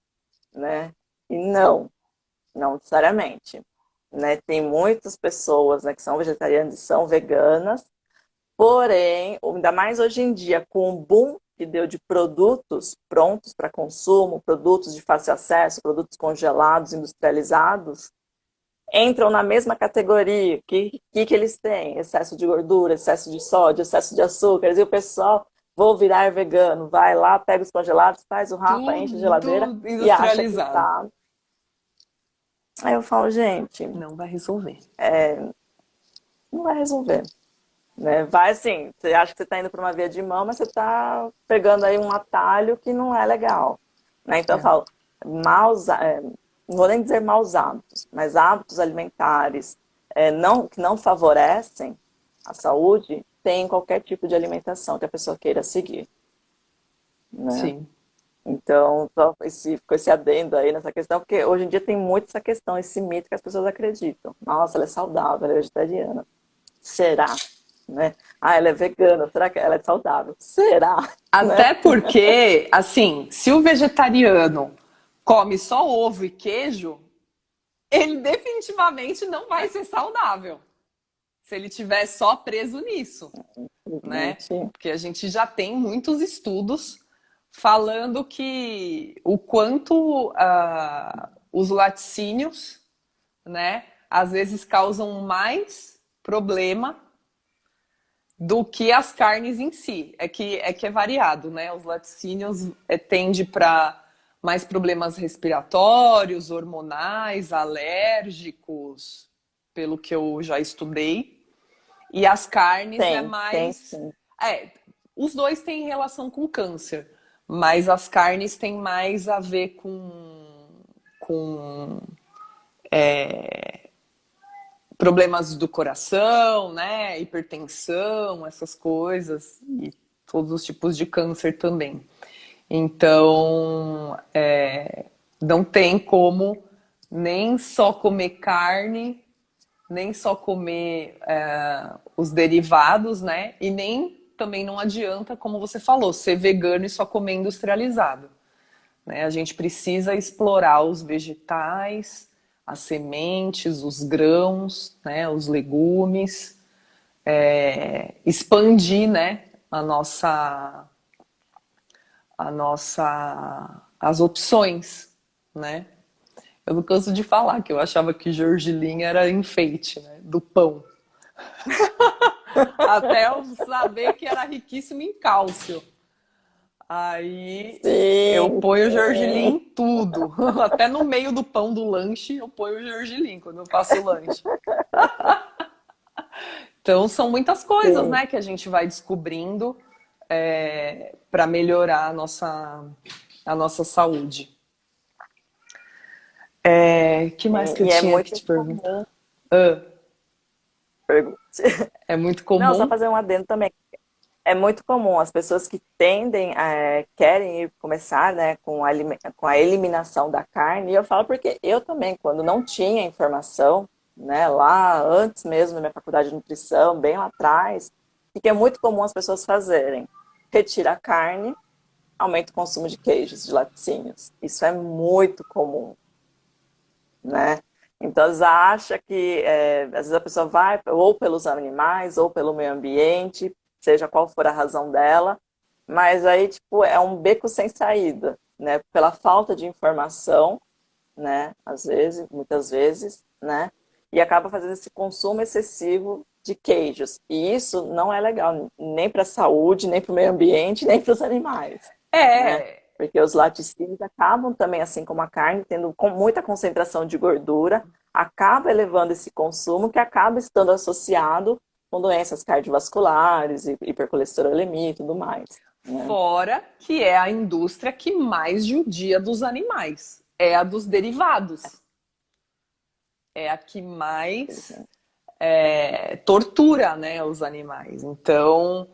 né? E não necessariamente, né? Tem muitas pessoas, né, que são vegetarianas e são veganas, porém, ainda mais hoje em dia, com o boom que deu de produtos prontos para consumo, produtos de fácil acesso, produtos congelados, industrializados, entram na mesma categoria. Que eles têm? Excesso de gordura, excesso de sódio, excesso de açúcar. E o pessoal, vou virar vegano, vai lá, pega os congelados, faz o rapa, enche a geladeira Tudo e acha que industrializado. tá. Aí eu falo, gente, Não vai resolver. não vai resolver. Né? Vai assim, você acha que você está indo para uma via de mão, mas você está pegando aí um atalho que não é legal. Né? Então eu É. falo, não vou nem dizer maus hábitos, mas hábitos alimentares que não favorecem a saúde, tem em qualquer tipo de alimentação que a pessoa queira seguir. Né? Sim. Então, só ficou esse adendo aí nessa questão, porque hoje em dia tem muito essa questão, esse mito que as pessoas acreditam. Nossa, ela é saudável, ela é vegetariana. Será? né? Ah, ela é vegana, será que ela é saudável? Será? Né? Até porque, assim, se o vegetariano come só ovo e queijo, ele definitivamente não vai ser saudável. Se ele tiver só preso nisso, né? Infelizmente, Porque a gente já tem muitos estudos falando que o quanto os laticínios, né, às vezes causam mais problema do que as carnes em si. É que é variado, né? Os laticínios tende para mais problemas respiratórios, hormonais, alérgicos, pelo que eu já estudei. E as carnes é tem mais. sim. É, os dois têm relação com câncer, mas as carnes têm mais a ver com problemas do coração, né? Hipertensão, essas coisas, e todos os tipos de câncer também. Então, não tem como nem só comer carne, nem só comer os derivados, né? E nem também não adianta, como você falou, ser vegano e só comer industrializado. Né? A gente precisa explorar os vegetais, as sementes, os grãos, né? Os legumes, expandir, né? As opções, né? Eu não canso de falar que eu achava que gergelim era enfeite, né? Do pão. Até eu saber que era riquíssimo em cálcio. Aí eu Sim, ponho gergelim sim. em tudo. Até no meio do pão do lanche eu ponho gergelim quando eu faço lanche. Então são muitas coisas, Sim. né, que a gente vai descobrindo para melhorar a nossa saúde. Que mais que eu E é tinha que muito te perguntar? comum. Ah, Pergunte. é muito Não, só comum? fazer um adendo também. É muito comum as pessoas que tendem, querem começar, né, com a eliminação da carne. E eu falo porque eu também, quando não tinha informação, né, lá antes mesmo da minha faculdade de nutrição, bem lá atrás, o que é muito comum as pessoas fazerem? Retira a carne, aumenta o consumo de queijos, de laticínios. Isso é muito comum, né? Então, eles acham que, às vezes a pessoa vai ou pelos animais, ou pelo meio ambiente, seja qual for a razão dela, mas aí, tipo, é um beco sem saída, né? Pela falta de informação, né? Às vezes, muitas vezes, né? E acaba fazendo esse consumo excessivo de queijos. E isso não é legal, nem para a saúde, nem para o meio ambiente, nem para os animais, né? É, Porque os laticínios acabam também, assim como a carne, tendo muita concentração de gordura, acaba elevando esse consumo que acaba estando associado com doenças cardiovasculares, hipercolesterolemia e tudo mais, né? fora que é a indústria que mais judia dos animais. É a dos derivados. É a que mais tortura, né, os animais. Então,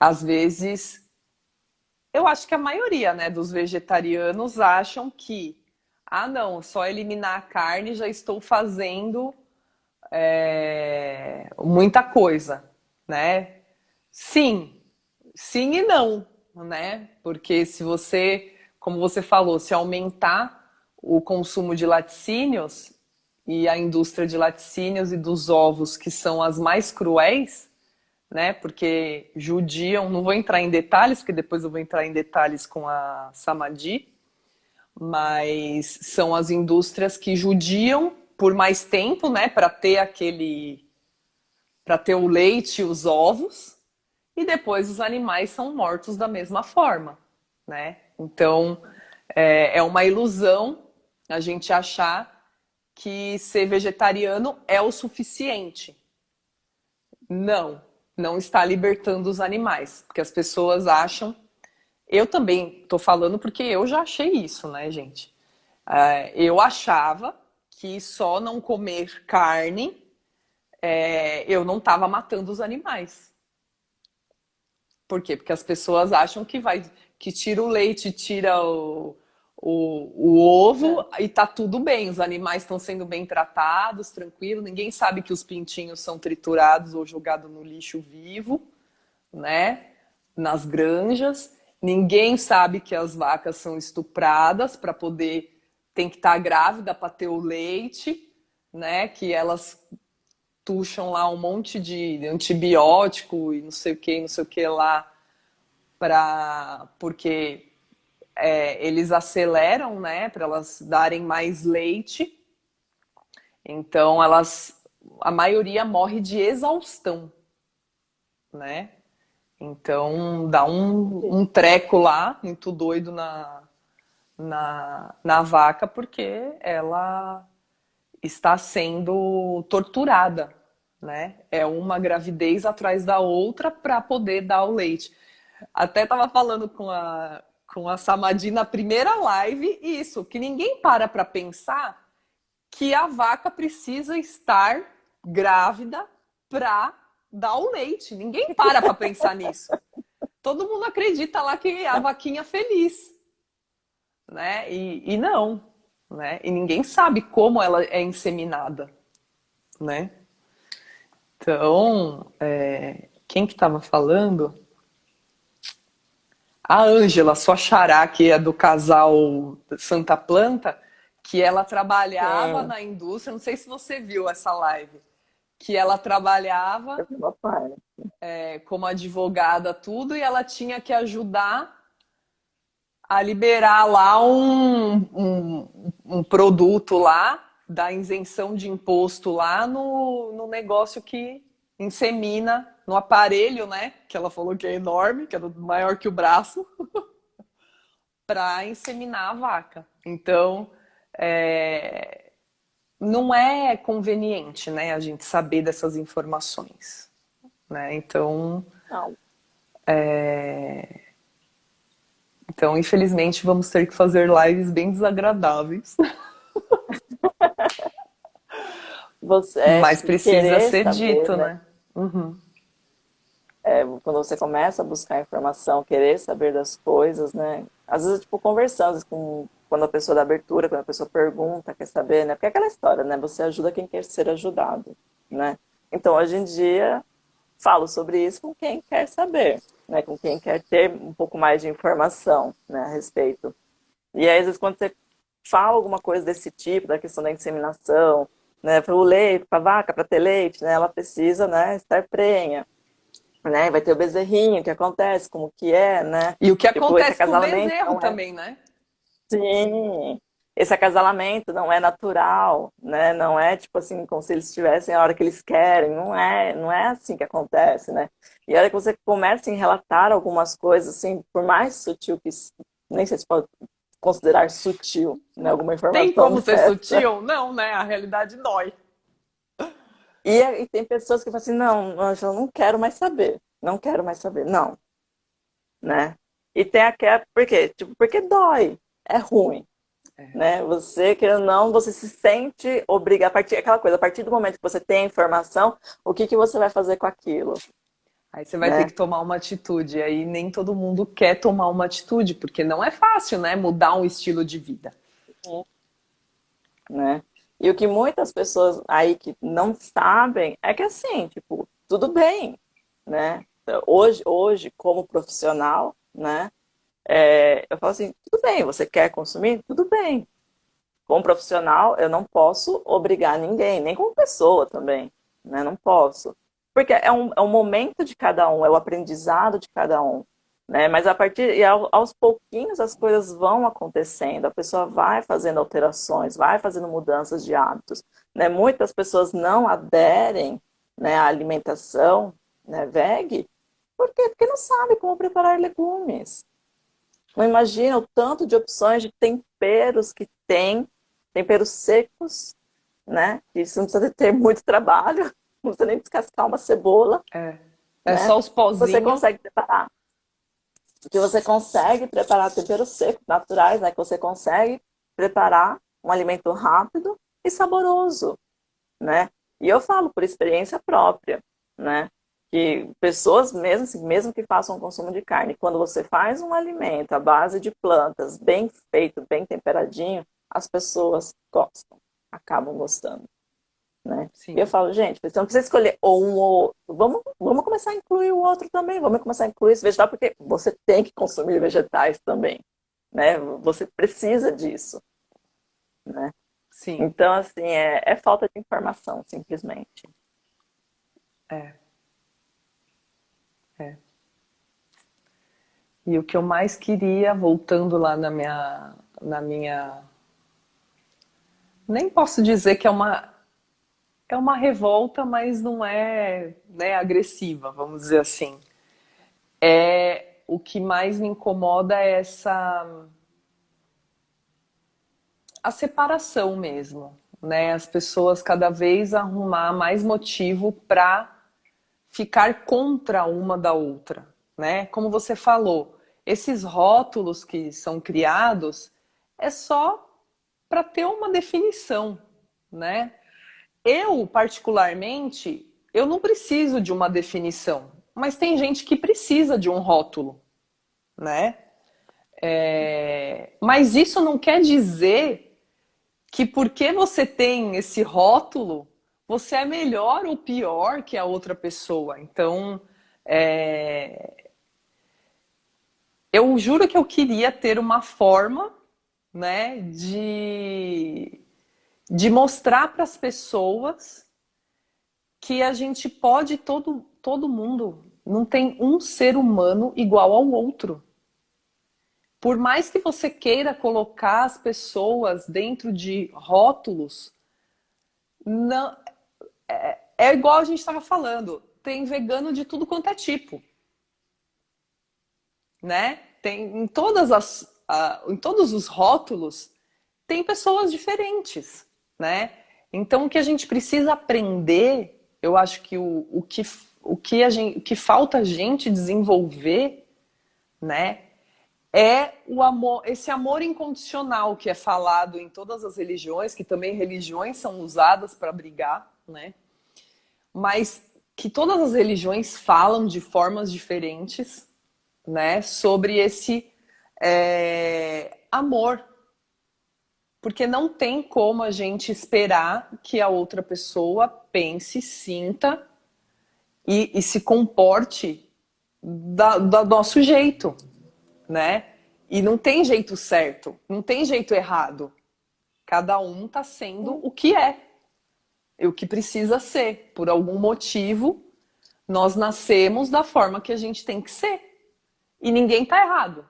às vezes, eu acho que a maioria, né, dos vegetarianos acham que, não, só eliminar a carne já estou fazendo muita coisa, né? Sim, sim e não, né? Porque se você, como você falou, se aumentar o consumo de laticínios e a indústria de laticínios e dos ovos, que são as mais cruéis, né? Porque judiam, não vou entrar em detalhes, porque depois eu vou entrar em detalhes com a Samadhi, mas são as indústrias que judiam por mais tempo, né, para ter o leite e os ovos, e depois os animais são mortos da mesma forma, né? Então é uma ilusão a gente achar que ser vegetariano é o suficiente. Não, não está libertando os animais, porque as pessoas acham. Eu também estou falando porque eu já achei isso, né, gente? Eu achava que só não comer carne eu não estava matando os animais. Por quê? Porque as pessoas acham que tira o leite, tira o ovo e tá tudo bem, os animais estão sendo bem tratados, tranquilo, ninguém sabe que os pintinhos são triturados ou jogados no lixo vivo, né? Nas granjas. Ninguém sabe que as vacas são estupradas para poder, tem que estar grávida para ter o leite, né? Que elas tucham lá um monte de antibiótico e não sei o que lá, porque eles aceleram, né, para elas darem mais leite. Então a maioria morre de exaustão, né? Então dá um treco lá, muito doido na vaca, porque ela está sendo torturada, né? É uma gravidez atrás da outra para poder dar o leite. Até estava falando com a Samadi na primeira live isso, que ninguém para pensar que a vaca precisa estar grávida para dar o leite. Ninguém para pensar nisso. Todo mundo acredita lá que a vaquinha é feliz, né? E não, né? E ninguém sabe como ela é inseminada, né? Então, quem que estava falando? A Ângela, sua xará, que é do casal Santa Planta, que ela trabalhava Sim, na indústria, não sei se você viu essa live, que ela trabalhava eu vi uma parte. como advogada, tudo, e ela tinha que ajudar a liberar lá um produto lá, da isenção de imposto lá no negócio que insemina, no aparelho, né? Que ela falou que é enorme, que é maior que o braço, para inseminar a vaca. Então, não é conveniente, né, a gente saber dessas informações, né? Não, Então, infelizmente, vamos ter que fazer lives bem desagradáveis, você mas precisa querer ser saber, dito, né? né? Uhum. Quando você começa a buscar informação, querer saber das coisas, né? Às vezes, tipo, conversando quando a pessoa dá abertura, quando a pessoa pergunta, quer saber, né? Porque é aquela história, né? Você ajuda quem quer ser ajudado, né? Então, hoje em dia, falo sobre isso com quem quer saber, né? Com quem quer ter um pouco mais de informação, né, a respeito. E aí, às vezes, quando você fala alguma coisa desse tipo, da questão da inseminação, né? Para o leite, para a vaca, para ter leite, né? Ela precisa, né, estar prenha, né? Vai ter o bezerrinho, o que acontece, como que é, né? E o que Tipo, esse acontece com o acasalamento bezerro não é. também, né? Sim, esse acasalamento não é natural, né? Não é tipo assim, como se eles estivessem a hora que eles querem. Não é assim que acontece, né? E a hora que você começa a relatar algumas coisas, assim, por mais sutil que, nem sei se pode considerar sutil, né? Alguma Tem informação como ser dessa. sutil? Não, né? A realidade dói. E tem pessoas que falam assim, não, Ângela, não quero mais saber. Não quero mais saber. Não, né? E tem aquela, por quê? Tipo, porque dói, é ruim, né? Você, querendo ou não, você se sente obrigado, aquela coisa, a partir do momento que você tem a informação, o que que você vai fazer com aquilo, Aí você vai ter né? que tomar uma atitude. Aí nem todo mundo quer tomar uma atitude, porque não é fácil, né? Mudar um estilo de vida. Né? E o que muitas pessoas aí que não sabem é que assim, tipo, tudo bem, né? Hoje como profissional, né? Eu falo assim, tudo bem, você quer consumir? Tudo bem. Como profissional, eu não posso obrigar ninguém, nem como pessoa também, né? Não posso. Porque é um momento de cada um, é o aprendizado de cada um, né? Mas aos pouquinhos as coisas vão acontecendo, a pessoa vai fazendo alterações, vai fazendo mudanças de hábitos, né? Muitas pessoas não aderem, né, à alimentação, né, veg, por quê? Porque não sabe como preparar legumes. Não imagina o tanto de opções de temperos que tem, temperos secos, né? Isso não precisa ter muito trabalho, não precisa nem descascar uma cebola, É. É né? só os Você pozinhos. consegue preparar. Que você consegue preparar temperos secos, naturais, né? Que você consegue preparar um alimento rápido e saboroso, né? E eu falo por experiência própria, né? Que pessoas mesmo, assim, mesmo que façam consumo de carne, quando você faz um alimento à base de plantas, bem feito, bem temperadinho, as pessoas gostam, acabam gostando, né? E eu Sim, falo, gente, você não precisa escolher ou um ou outro, vamos começar a incluir o outro também, vamos começar a incluir esse vegetal, porque você tem que consumir vegetais também, né? Você precisa disso, né? sim, Então, assim, é falta de informação, simplesmente. é, é. E o que eu mais queria, voltando lá na minha, nem posso dizer que é uma revolta, mas não é, né, agressiva, vamos dizer assim. O que mais me incomoda é a separação mesmo, né? As pessoas cada vez arrumar mais motivo para ficar contra uma da outra, né? Como você falou, esses rótulos que são criados é só para ter uma definição, né? Eu, particularmente, eu não preciso de uma definição, mas tem gente que precisa de um rótulo, né? Mas isso não quer dizer que porque você tem esse rótulo, você é melhor ou pior que a outra pessoa. Então, eu juro que eu queria ter uma forma, né, de mostrar para as pessoas que a gente pode, todo mundo, não tem um ser humano igual ao outro. Por mais que você queira colocar as pessoas dentro de rótulos, não, é igual a gente estava falando, tem vegano de tudo quanto é tipo, né? Tem em todos os rótulos tem pessoas diferentes, né? Então o que a gente precisa aprender, eu acho que o que falta a gente desenvolver, né, é o amor, esse amor incondicional que é falado em todas as religiões, que também religiões são usadas para brigar, né? Mas que todas as religiões falam de formas diferentes, né, sobre esse amor, porque não tem como a gente esperar que a outra pessoa pense, sinta e se comporte do nosso jeito, né? E não tem jeito certo, não tem jeito errado. Cada um está sendo o que é, e o que precisa ser. Por algum motivo, nós nascemos da forma que a gente tem que ser. E ninguém está errado.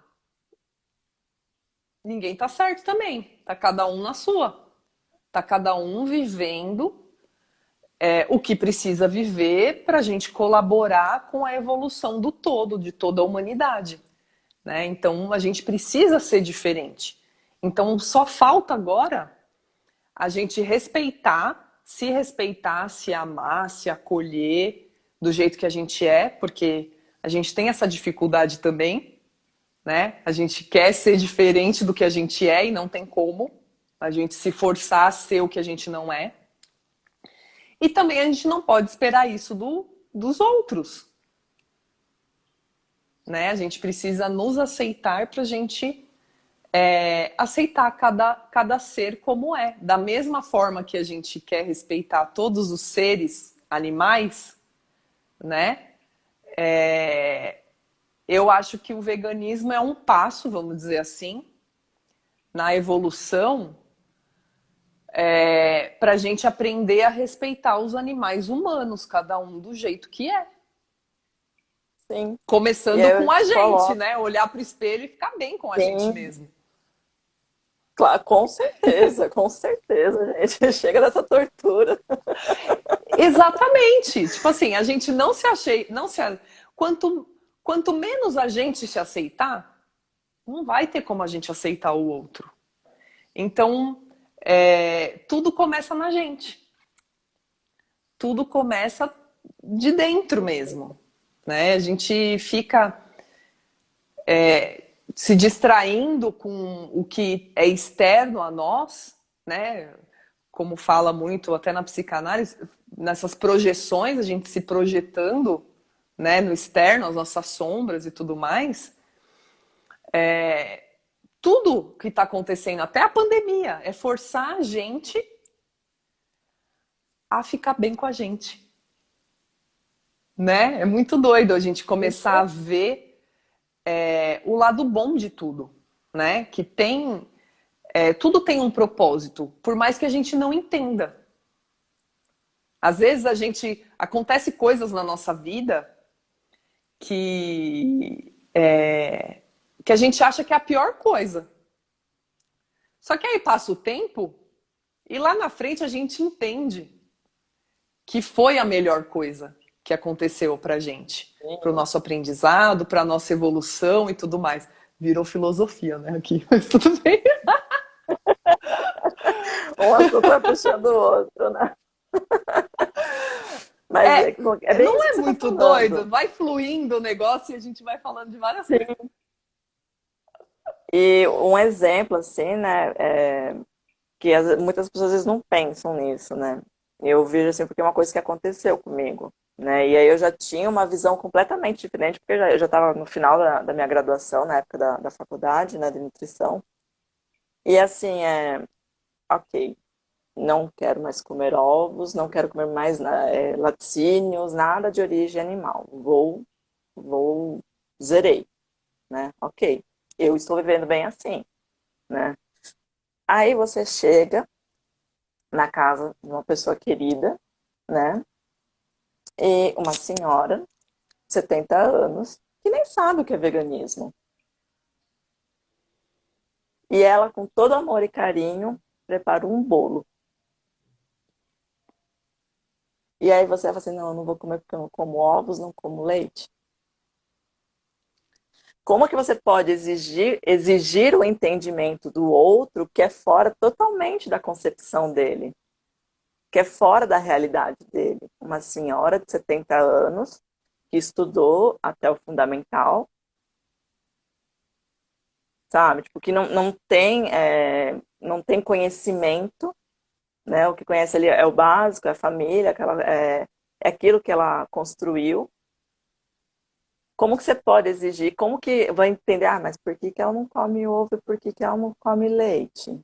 Ninguém está certo também. Tá cada um na sua. Tá cada um vivendo o que precisa viver para a gente colaborar com a evolução do todo, de toda a humanidade. Né? Então a gente precisa ser diferente. Então só falta agora a gente respeitar, se amar, se acolher do jeito que a gente é, porque a gente tem essa dificuldade também, né? A gente quer ser diferente do que a gente é e não tem como a gente se forçar a ser o que a gente não é. E também a gente não pode esperar isso dos outros, né? A gente precisa nos aceitar para a gente aceitar cada ser como é. Da mesma forma que a gente quer respeitar todos os seres animais, né? Eu acho que o veganismo é um passo, vamos dizer assim, na evolução para a gente aprender a respeitar os animais humanos, cada um do jeito que é. Sim. E Começando eu com a gente, coloco, né? Olhar para o espelho e ficar bem com a gente sim, mesmo. claro, com certeza, gente. Chega dessa tortura. Exatamente. Tipo assim, a gente não se achei, não se quanto menos a gente se aceitar, não vai ter como a gente aceitar o outro. Então, tudo começa na gente. Tudo começa de dentro mesmo, né? A gente fica se distraindo com o que é externo a nós, né? Como fala muito até na psicanálise, nessas projeções, a gente se projetando, né, no externo, as nossas sombras e tudo mais, tudo que está acontecendo, até a pandemia, é forçar a gente a ficar bem com a gente, né? É muito doido a gente começar a ver o lado bom de tudo, né? Que tem, tudo tem um propósito, por mais que a gente não entenda. Às vezes acontece coisas na nossa vida que a gente acha que é a pior coisa. Só que aí passa o tempo e lá na frente a gente entende que foi a melhor coisa que aconteceu pra gente, pro nosso aprendizado, pra nossa evolução e tudo mais. Virou filosofia, né, aqui, mas tudo bem. Um assunto vai puxando o outro, né? Mas é bem Não isso é que você tá muito doido? falando. Vai fluindo o negócio e a gente vai falando de várias coisas. Sim. E um exemplo, assim, né, que muitas pessoas às vezes não pensam nisso, né? Eu vejo assim, porque é uma coisa que aconteceu comigo, né? E aí eu já tinha uma visão completamente diferente, porque eu já estava no final da minha graduação, na época da faculdade, né, de nutrição. E assim, ok, não quero mais comer ovos, não quero comer mais laticínios, nada de origem animal. Vou, zerei, né? Ok, eu estou vivendo bem assim, né? Aí você chega na casa de uma pessoa querida, né? E uma senhora, 70 anos, que nem sabe o que é veganismo. E ela, com todo amor e carinho, prepara um bolo. E aí você fala assim, não, eu não vou comer porque eu não como ovos, não como leite. Como que você pode exigir o entendimento do outro que é fora totalmente da concepção dele? Que é fora da realidade dele? Uma senhora de 70 anos que estudou até o fundamental, sabe? Tipo, que não tem conhecimento, né? O que conhece ali é o básico, é a família, é aquilo que ela construiu. Como que você pode exigir? Como que vai entender? Ah, mas por que que ela não come ovo e por que que ela não come leite?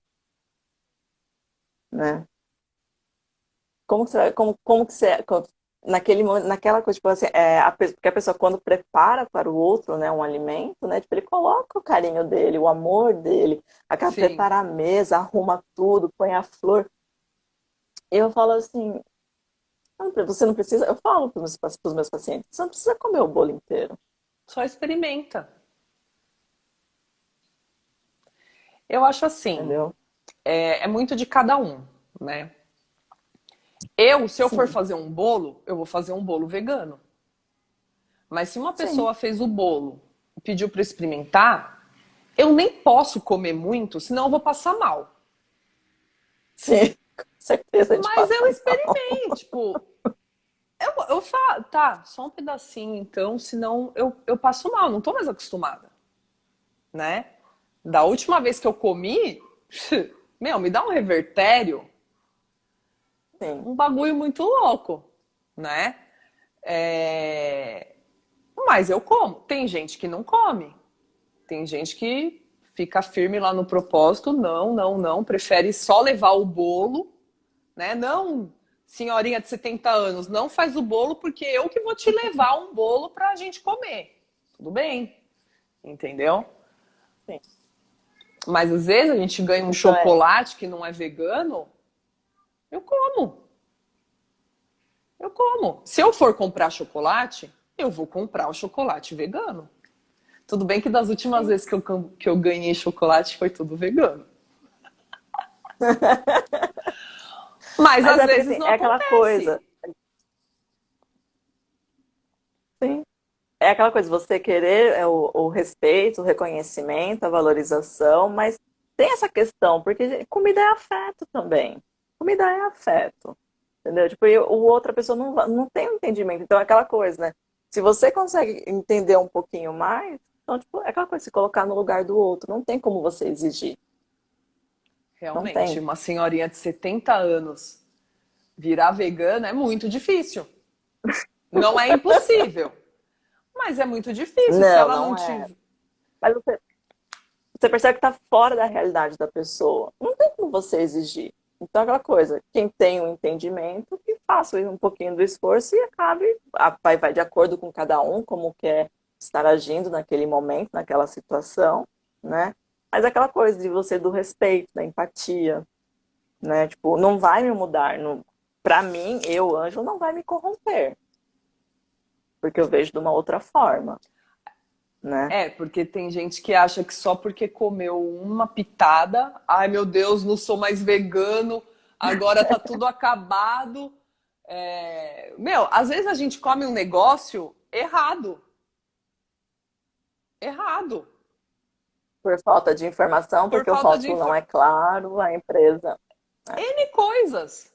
Né? Como que você, como que você, naquele momento, naquela coisa, tipo assim, porque a pessoa quando prepara para o outro, né, um alimento, né, tipo, ele coloca o carinho dele, o amor dele, aquela Sim. prepara a mesa, arruma tudo, põe a flor. Eu falo assim, você não precisa, eu falo para os meus pacientes, você não precisa comer o bolo inteiro, Só experimenta. Eu acho assim, entendeu? é muito de cada um, né? Se eu for Sim, fazer um bolo, eu vou fazer um bolo vegano. Mas se uma sim, pessoa fez o bolo e pediu para experimentar, eu nem posso comer muito, senão eu vou passar mal. sim, com certeza a gente Mas passa eu mal. experimentei, tipo, eu falo, tá, só um pedacinho então, senão eu passo mal, não tô mais acostumada, né? Da última vez que eu comi, meu, me dá um revertério, Sim, um bagulho muito louco, né? É... Mas eu como. Tem gente que não come. Tem gente que fica firme lá no propósito, não, não, não, prefere só levar o bolo, né? Não, senhorinha de 70 anos, não faz o bolo porque eu que vou te levar um bolo pra gente comer. Tudo bem, entendeu? sim. Mas às vezes a gente ganha um Então chocolate que não é vegano, eu como. Eu como. Se eu for comprar chocolate, eu vou comprar o chocolate vegano. Tudo bem que das últimas sim. vezes que eu ganhei chocolate foi tudo vegano. Mas Mas às é porque vezes assim, não é aquela coisa, acontece. sim. É aquela coisa, você querer o respeito, o reconhecimento, a valorização, mas tem essa questão, porque comida é afeto também. Comida é afeto, entendeu? Tipo, e o outra pessoa não tem um entendimento. Então é aquela coisa, né? Se você consegue entender um pouquinho mais, então, tipo, é aquela coisa, se colocar no lugar do outro. Não tem como você exigir. Não Realmente, tem. uma senhorinha de 70 anos virar vegana é muito difícil. Não é impossível, Mas é muito difícil. Se Não, ela não não é. tiver. Mas você percebe que está fora da realidade da pessoa. Não tem como você exigir. Então, aquela coisa, quem tem um entendimento, que faça um pouquinho do esforço e acabe, vai de acordo com cada um, como quer estar agindo naquele momento, naquela situação, né? Mas aquela coisa de você do respeito, da empatia, né? Tipo, não vai me mudar. Não... Para mim, eu, anjo, não vai me corromper, porque eu vejo de uma outra forma, né? É, porque tem gente que acha que só porque comeu uma pitada, ai meu Deus, não sou mais vegano, agora tá tudo acabado. Meu, às vezes a gente come um negócio errado. Errado. Por falta de informação, Por porque o falta de rótulo não é claro, a empresa. Né? N coisas,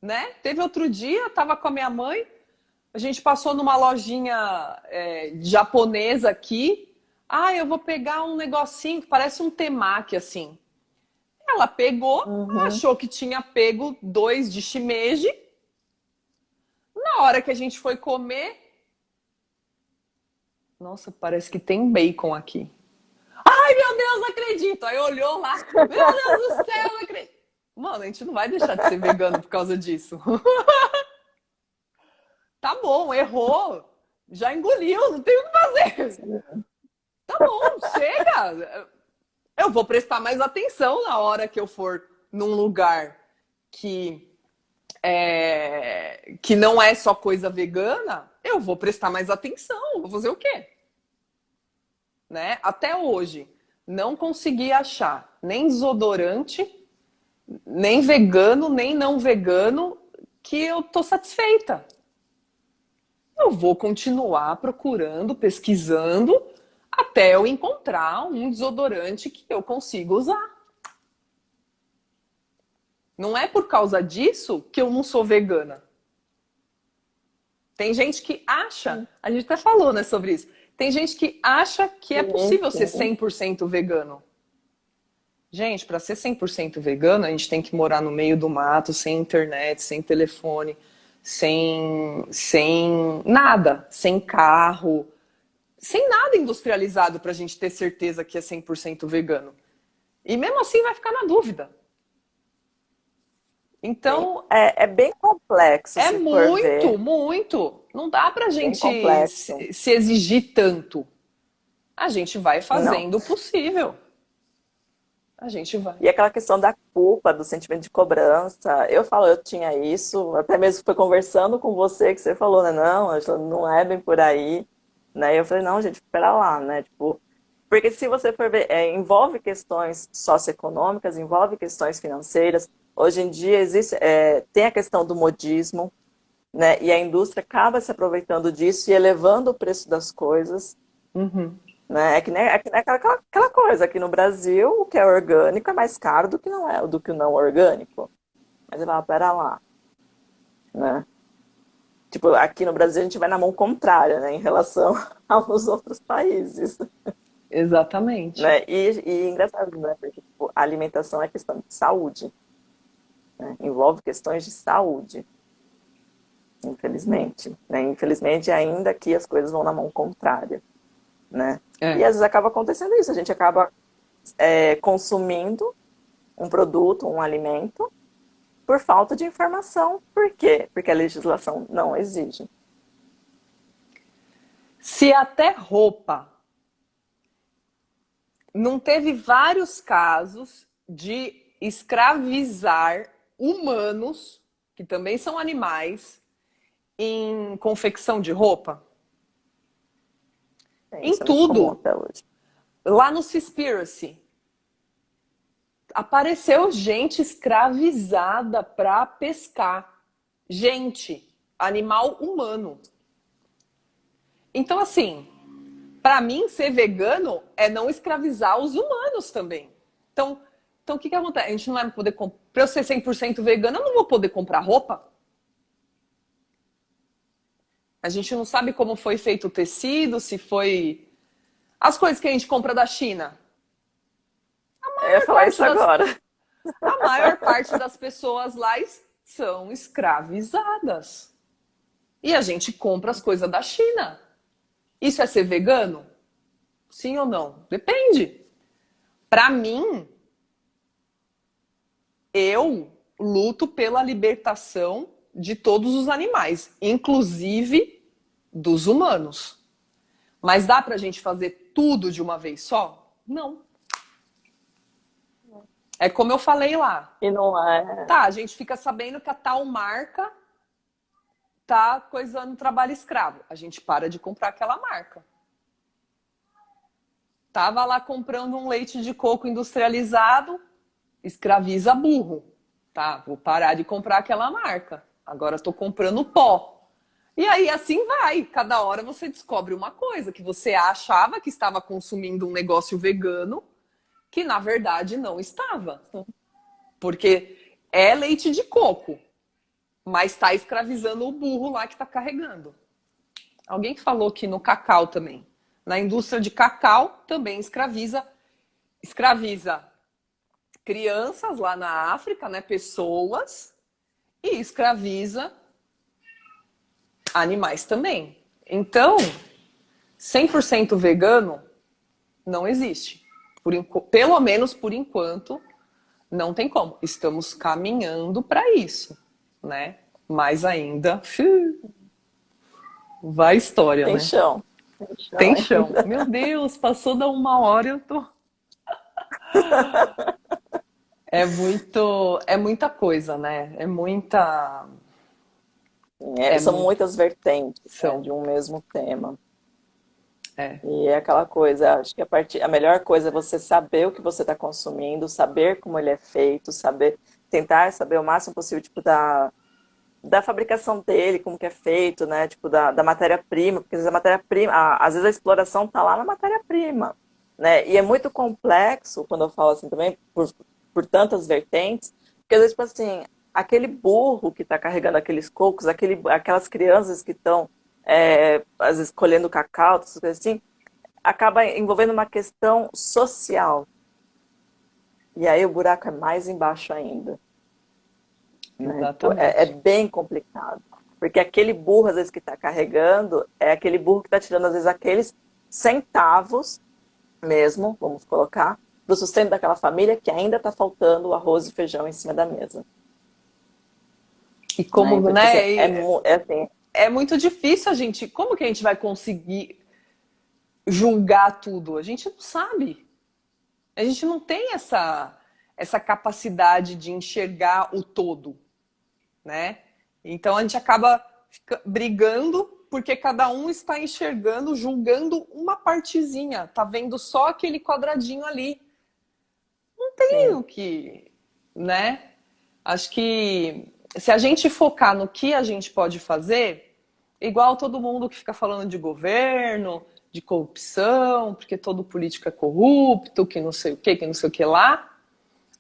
né? Teve outro dia, tava com a minha mãe, a gente passou numa lojinha japonesa aqui. Ah, eu vou pegar um negocinho que parece um temaki, assim. Ela pegou, Uhum. achou que tinha pego 2 de shimeji. Na hora que a gente foi comer, nossa, parece que tem bacon aqui. Ai, meu Deus, não acredito. Aí olhou lá, meu Deus do céu, não acredito. Mano, a gente não vai deixar de ser vegano por causa disso. Tá bom, errou. Já engoliu, não tem o que fazer. Tá bom, chega. Eu vou prestar mais atenção na hora que eu for num lugar que não é só coisa vegana. Eu vou prestar mais atenção. Vou fazer o quê? Né? Até hoje, não consegui achar nem desodorante, nem vegano, nem não vegano, que eu tô satisfeita. Eu vou continuar procurando, pesquisando, até eu encontrar um desodorante que eu consiga usar. Não é por causa disso que eu não sou vegana. Tem gente que acha, a gente até falou, né, sobre isso. Tem gente que acha que é Sim, possível ser sim. 100% vegano. Gente, para ser 100% vegano, a gente tem que morar no meio do mato, sem internet, sem telefone, sem nada, sem carro, sem nada industrializado para a gente ter certeza que é 100% vegano. E mesmo assim vai ficar na dúvida. Sim. Então, É bem complexo, é se for muito, ver. muito. Não dá pra Bem gente complexo. se exigir tanto. A gente vai Não. fazendo o possível. A gente vai. E aquela questão da culpa, do sentimento de cobrança. Eu falo, eu tinha isso, até mesmo foi conversando com você que você falou, né? Não, Ângela, não é bem por aí. Né? E eu falei, não, gente, espera lá, né? Tipo, porque se você for ver, envolve questões socioeconômicas, envolve questões financeiras. Hoje em dia existe, tem a questão do modismo, né? E a indústria acaba se aproveitando disso e elevando o preço das coisas. Uhum. Né? É que nem aquela coisa, aqui no Brasil, o que é orgânico é mais caro do que o não orgânico. Mas eu falo, pera lá, né? Tipo, aqui no Brasil a gente vai na mão contrária, né, em relação aos outros países, Exatamente. né? E engraçado, né? Porque tipo, a alimentação é questão de saúde, né? Envolve questões de saúde, infelizmente, né? Infelizmente, ainda que as coisas vão na mão contrária, né? E É. às vezes acaba acontecendo isso, a gente acaba consumindo um produto, um alimento, por falta de informação. Por quê? Porque a legislação não exige. Se até roupa não teve vários casos de escravizar humanos, que também são animais, em confecção de roupa? Em Isso é muito comum tudo. até hoje. Lá no Seaspiracy, apareceu gente escravizada para pescar. Gente, animal humano. Então, assim, para mim, ser vegano é não escravizar os humanos também. Então o que acontece? A gente não vai poder comprar. Para eu ser 100% vegano, eu não vou poder comprar roupa. A gente não sabe como foi feito o tecido, se foi. As coisas que a gente compra da China. Eu ia A falar parte isso das agora. A maior parte das pessoas lá são escravizadas. E a gente compra as coisas da China. Isso é ser vegano? Sim ou não? Depende. Para mim, eu luto pela libertação de todos os animais, inclusive dos humanos. Mas dá pra gente fazer tudo de uma vez só? Não. É como eu falei lá. E não é. Tá, a gente fica sabendo que a tal marca tá coisando trabalho escravo. A gente para de comprar aquela marca. Tava lá comprando um leite de coco industrializado, escraviza burro. Tá, vou parar de comprar aquela marca. Agora estou comprando pó. E aí assim vai. Cada hora você descobre uma coisa que você achava que estava consumindo um negócio vegano, que na verdade não estava. Porque é leite de coco, mas está escravizando o burro lá que está carregando. Alguém falou que no cacau também. Na indústria de cacau também escraviza crianças lá na África, né, pessoas, e escraviza animais também. Então, 100% vegano não existe. Pelo menos por enquanto, não tem como. Estamos caminhando para isso, né? Mas ainda vai história, Tem né? chão. Tem chão Tem chão. ainda. Meu Deus, passou da 1 hora, eu tô. É muita coisa, né? É, É são muito, muitas vertentes, né, são, de um mesmo tema. é, E é aquela coisa, acho que a melhor coisa é você saber o que você está consumindo, saber como ele é feito, tentar saber o máximo possível, tipo, da fabricação dele, como que é feito, né? Tipo, da matéria-prima, porque às vezes a matéria-prima, às vezes a exploração está lá na matéria-prima, né? E é muito complexo, quando eu falo assim também, por tantas vertentes, porque às vezes, tipo assim, aquele burro que está carregando aqueles cocos, aquelas crianças que estão, às vezes, colhendo cacau, essas coisas assim, acaba envolvendo uma questão social. E aí o buraco é mais embaixo ainda. Né? Tipo, é exatamente. bem complicado. Porque aquele burro, às vezes, que está carregando, é aquele burro que está tirando, às vezes, aqueles centavos mesmo, vamos colocar, do sustento daquela família que ainda está faltando o arroz e feijão em cima da mesa. E Né? como, Então, tipo assim, né? é assim, É muito difícil a gente. Como que a gente vai conseguir julgar tudo? A gente não sabe. A gente não tem essa capacidade de enxergar o todo, né? Então a gente acaba brigando porque cada um está enxergando, julgando uma partezinha, tá vendo só aquele quadradinho ali. Não tem sim, o que, né? Acho que se a gente focar no que a gente pode fazer, igual todo mundo que fica falando de governo, de corrupção, porque todo político é corrupto, que não sei o que não sei o que lá.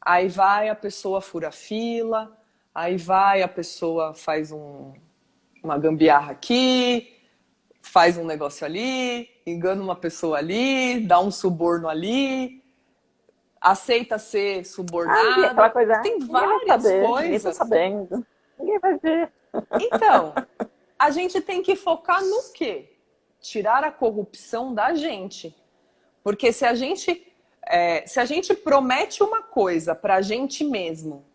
Aí vai a pessoa fura fila, aí vai a pessoa faz uma gambiarra aqui, faz um negócio ali, engana uma pessoa ali, dá um suborno ali, aceita ser aquela subornado. coisa, Tem ninguém vai várias saber, ninguém está coisas. sabendo, ninguém vai ver. Então, a gente tem que focar no quê? Tirar a corrupção da gente. Porque se a gente promete uma coisa para a gente mesmo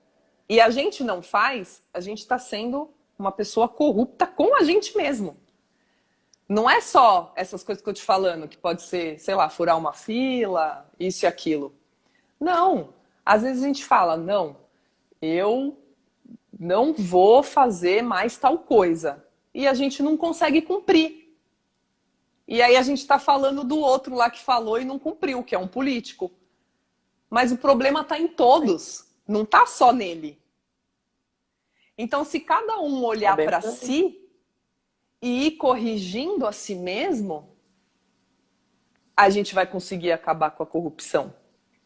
e a gente não faz, a gente está sendo uma pessoa corrupta com a gente mesmo. Não é só essas coisas que eu te falando, que pode ser, sei lá, furar uma fila, isso e aquilo. Não. Às vezes a gente fala, não, eu não vou fazer mais tal coisa. E a gente não consegue cumprir. E aí a gente está falando do outro lá que falou e não cumpriu, que é um político. Mas o problema está em todos, não está só nele. Então, se cada um É olhar bem para por aí. si e ir corrigindo a si mesmo, a gente vai conseguir acabar com a corrupção.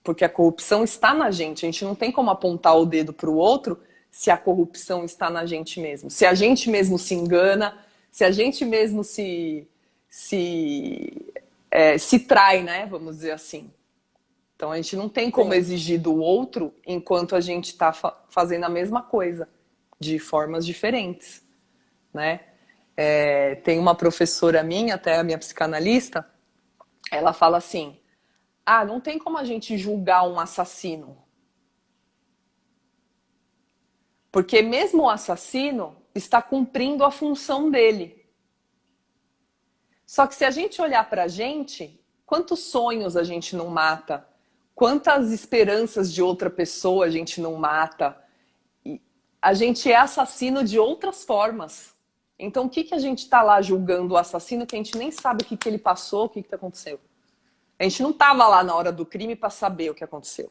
Porque a corrupção está na gente. A gente não tem como apontar o dedo para o outro se a corrupção está na gente mesmo. Se a gente mesmo se engana, se a gente mesmo se trai, né? Vamos dizer assim. Então a gente não tem como Sim. exigir do outro enquanto a gente está fazendo a mesma coisa, de formas diferentes, né? Tem uma professora minha, até a minha psicanalista, ela fala assim: ah, não tem como a gente julgar um assassino. Porque mesmo o assassino está cumprindo a função dele. Só que se a gente olhar pra gente, quantos sonhos a gente não mata? Quantas esperanças de outra pessoa a gente não mata? A gente é assassino de outras formas. Então, o que, que a gente está lá julgando o assassino que a gente nem sabe o que, que ele passou, o que, que aconteceu? A gente não estava lá na hora do crime para saber o que aconteceu.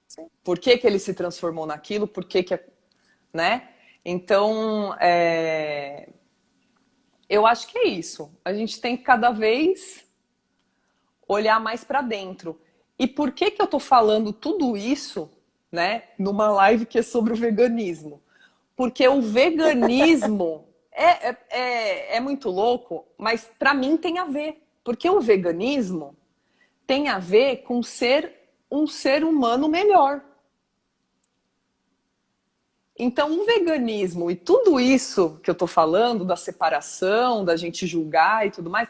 Sim. Por que, que ele se transformou naquilo? Por que, que né? Então, eu acho que é isso. A gente tem que cada vez olhar mais para dentro. E por que, que eu estou falando tudo isso, né, numa live que é sobre o veganismo? Porque o veganismo é muito louco, mas para mim tem a ver. Porque o veganismo tem a ver com ser um ser humano melhor. Então, o veganismo e tudo isso que eu tô falando, da separação, da gente julgar e tudo mais,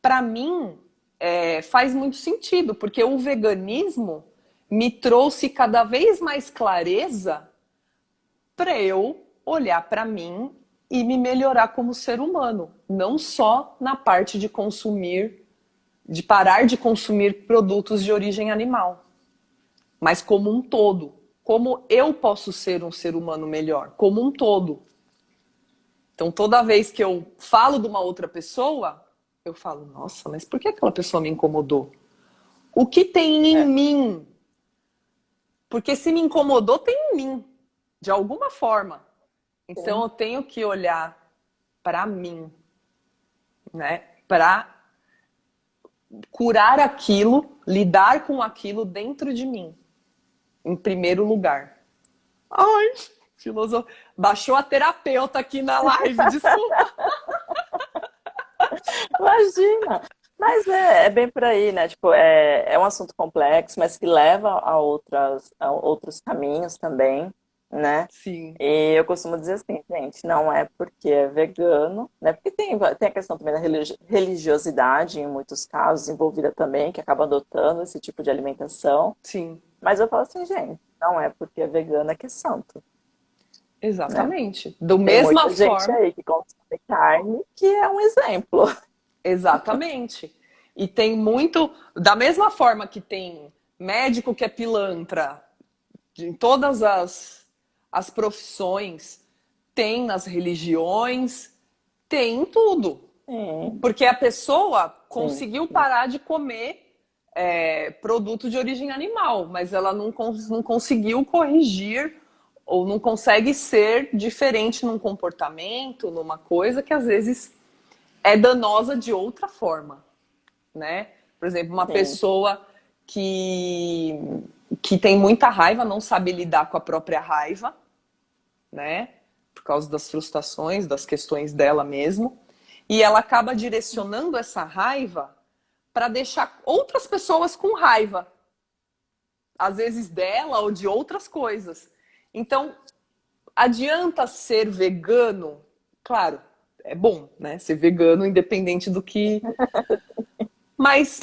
para mim faz muito sentido, porque o veganismo me trouxe cada vez mais clareza para eu olhar para mim e me melhorar como ser humano, não só na parte de consumir, de parar de consumir produtos de origem animal, mas como um todo. Como eu posso ser um ser humano melhor, como um todo. Então, toda vez que eu falo de uma outra pessoa, eu falo, nossa, mas por que aquela pessoa me incomodou? O que tem em É, mim? Porque se me incomodou, tem em mim, de alguma forma. Então, sim, eu tenho que olhar para mim, né? Para curar aquilo, lidar com aquilo dentro de mim, em primeiro lugar. Ai, filosofia. Baixou a terapeuta aqui na live, desculpa. imagina! Mas é bem por aí, né? Tipo, é um assunto complexo, mas que leva a outros caminhos também, né? Sim, E eu costumo dizer assim, gente, não é porque é vegano, né? Porque tem a questão também da religiosidade, em muitos casos, envolvida também, que acaba adotando esse tipo de alimentação. sim, Mas eu falo assim, gente, não é porque é vegano que é santo, né? exatamente. Da Tem mesma muita gente forma, aí que consome carne, que é um exemplo. exatamente. E tem muito, da mesma forma que tem médico que é pilantra, em todas as profissões, tem nas religiões, tem em tudo. Sim, Porque a pessoa sim, conseguiu parar de comer produto de origem animal, mas ela não conseguiu corrigir ou não consegue ser diferente num comportamento, numa coisa que às vezes é danosa de outra forma, né? Por exemplo, uma sim, pessoa que, que tem muita raiva, não sabe lidar com a própria raiva, né? Por causa das frustrações, das questões dela mesmo. E ela acaba direcionando essa raiva para deixar outras pessoas com raiva, às vezes dela ou de outras coisas. Então, adianta ser vegano? Claro, é bom, né? Ser vegano, independente do que. Mas,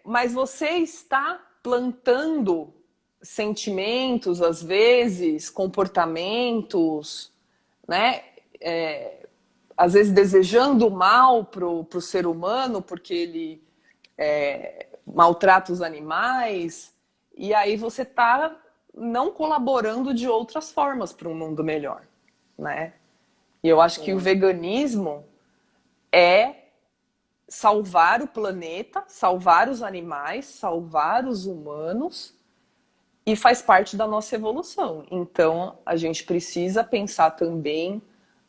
mas você está plantando sentimentos, às vezes, comportamentos, né? Às vezes desejando mal pro ser humano, porque ele maltrata os animais, e aí você está não colaborando de outras formas para um mundo melhor, né? E eu acho que o sim. veganismo é salvar o planeta, salvar os animais, salvar os humanos e faz parte da nossa evolução. Então a gente precisa pensar também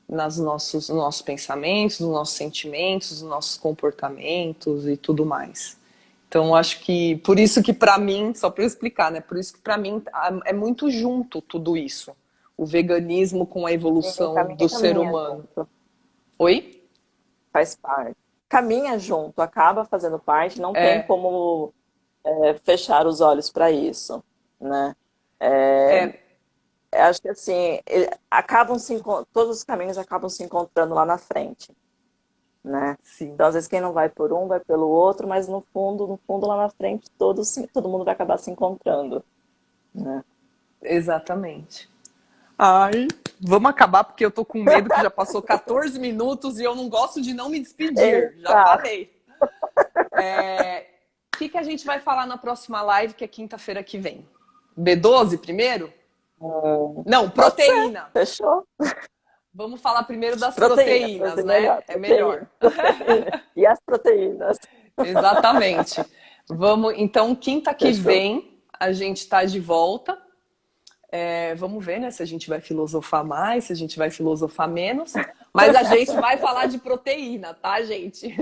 nos nossos pensamentos, nos nossos sentimentos, nos nossos comportamentos e tudo mais. Então acho que por isso que para mim, só para eu explicar, né? Por isso que para mim é muito junto tudo isso. O veganismo com a Sim, evolução do ser caminha humano. junto, Oi? faz parte. Caminha junto, acaba fazendo parte, não tem É, como fechar os olhos para isso, né? É, é acho que assim, todos os caminhos acabam se encontrando lá na frente, né? Sim, Então, às vezes, quem não vai por um, vai pelo outro, mas no fundo, lá na frente, todo mundo vai acabar se encontrando, né? exatamente. Ai, vamos acabar porque eu tô com medo que já passou 14 minutos e eu não gosto de não me despedir. Já Eita! falei. O que a gente vai falar na próxima live, que é quinta-feira que vem? B12 primeiro? Não, Pode ser, proteína. fechou. Vamos falar primeiro das Proteína, proteínas, fazer né? melhor. É melhor. Proteína. E as proteínas. Exatamente. Vamos, então, quinta que Fechou. vem a gente está de volta. Vamos ver, né, se a gente vai filosofar mais, se a gente vai filosofar menos. Mas a gente vai falar de proteína, tá, gente?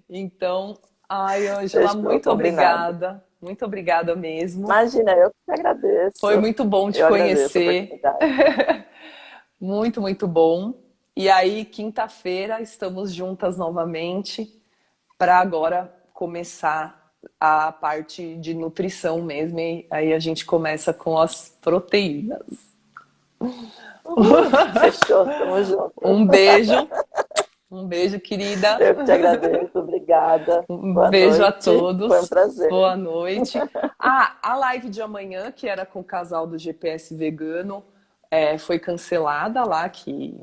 Então, ai, Ângela, Fechou, muito combinado. obrigada. Muito obrigada mesmo. Imagina, eu que Foi agradeço. muito bom te Eu agradeço a conhecer. oportunidade. Muito, muito bom. E aí, quinta-feira, estamos juntas novamente para agora começar a parte de nutrição mesmo. E aí a gente começa com as proteínas. Fechou, tamo junto. Um beijo, querida. Eu que te agradeço, obrigada. Um Boa beijo a noite. Foi um todos. prazer. Boa noite. Ah, a live de amanhã, que era com o casal do GPS vegano, foi cancelada lá, que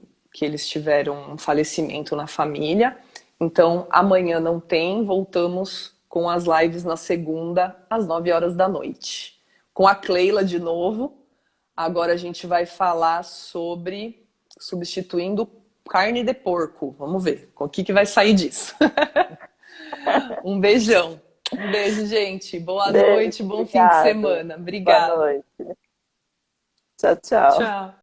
eles tiveram um falecimento na família. Então, amanhã não tem. Voltamos com as lives na segunda, às 9 horas da noite. Com a Cleila de novo. Agora a gente vai falar sobre substituindo carne de porco. Vamos ver o que vai sair disso. Um beijão. Um beijo, gente. Boa Beijo, noite, bom fim de obrigada. semana. Boa Obrigada. noite. Tchau, tchau. Tchau.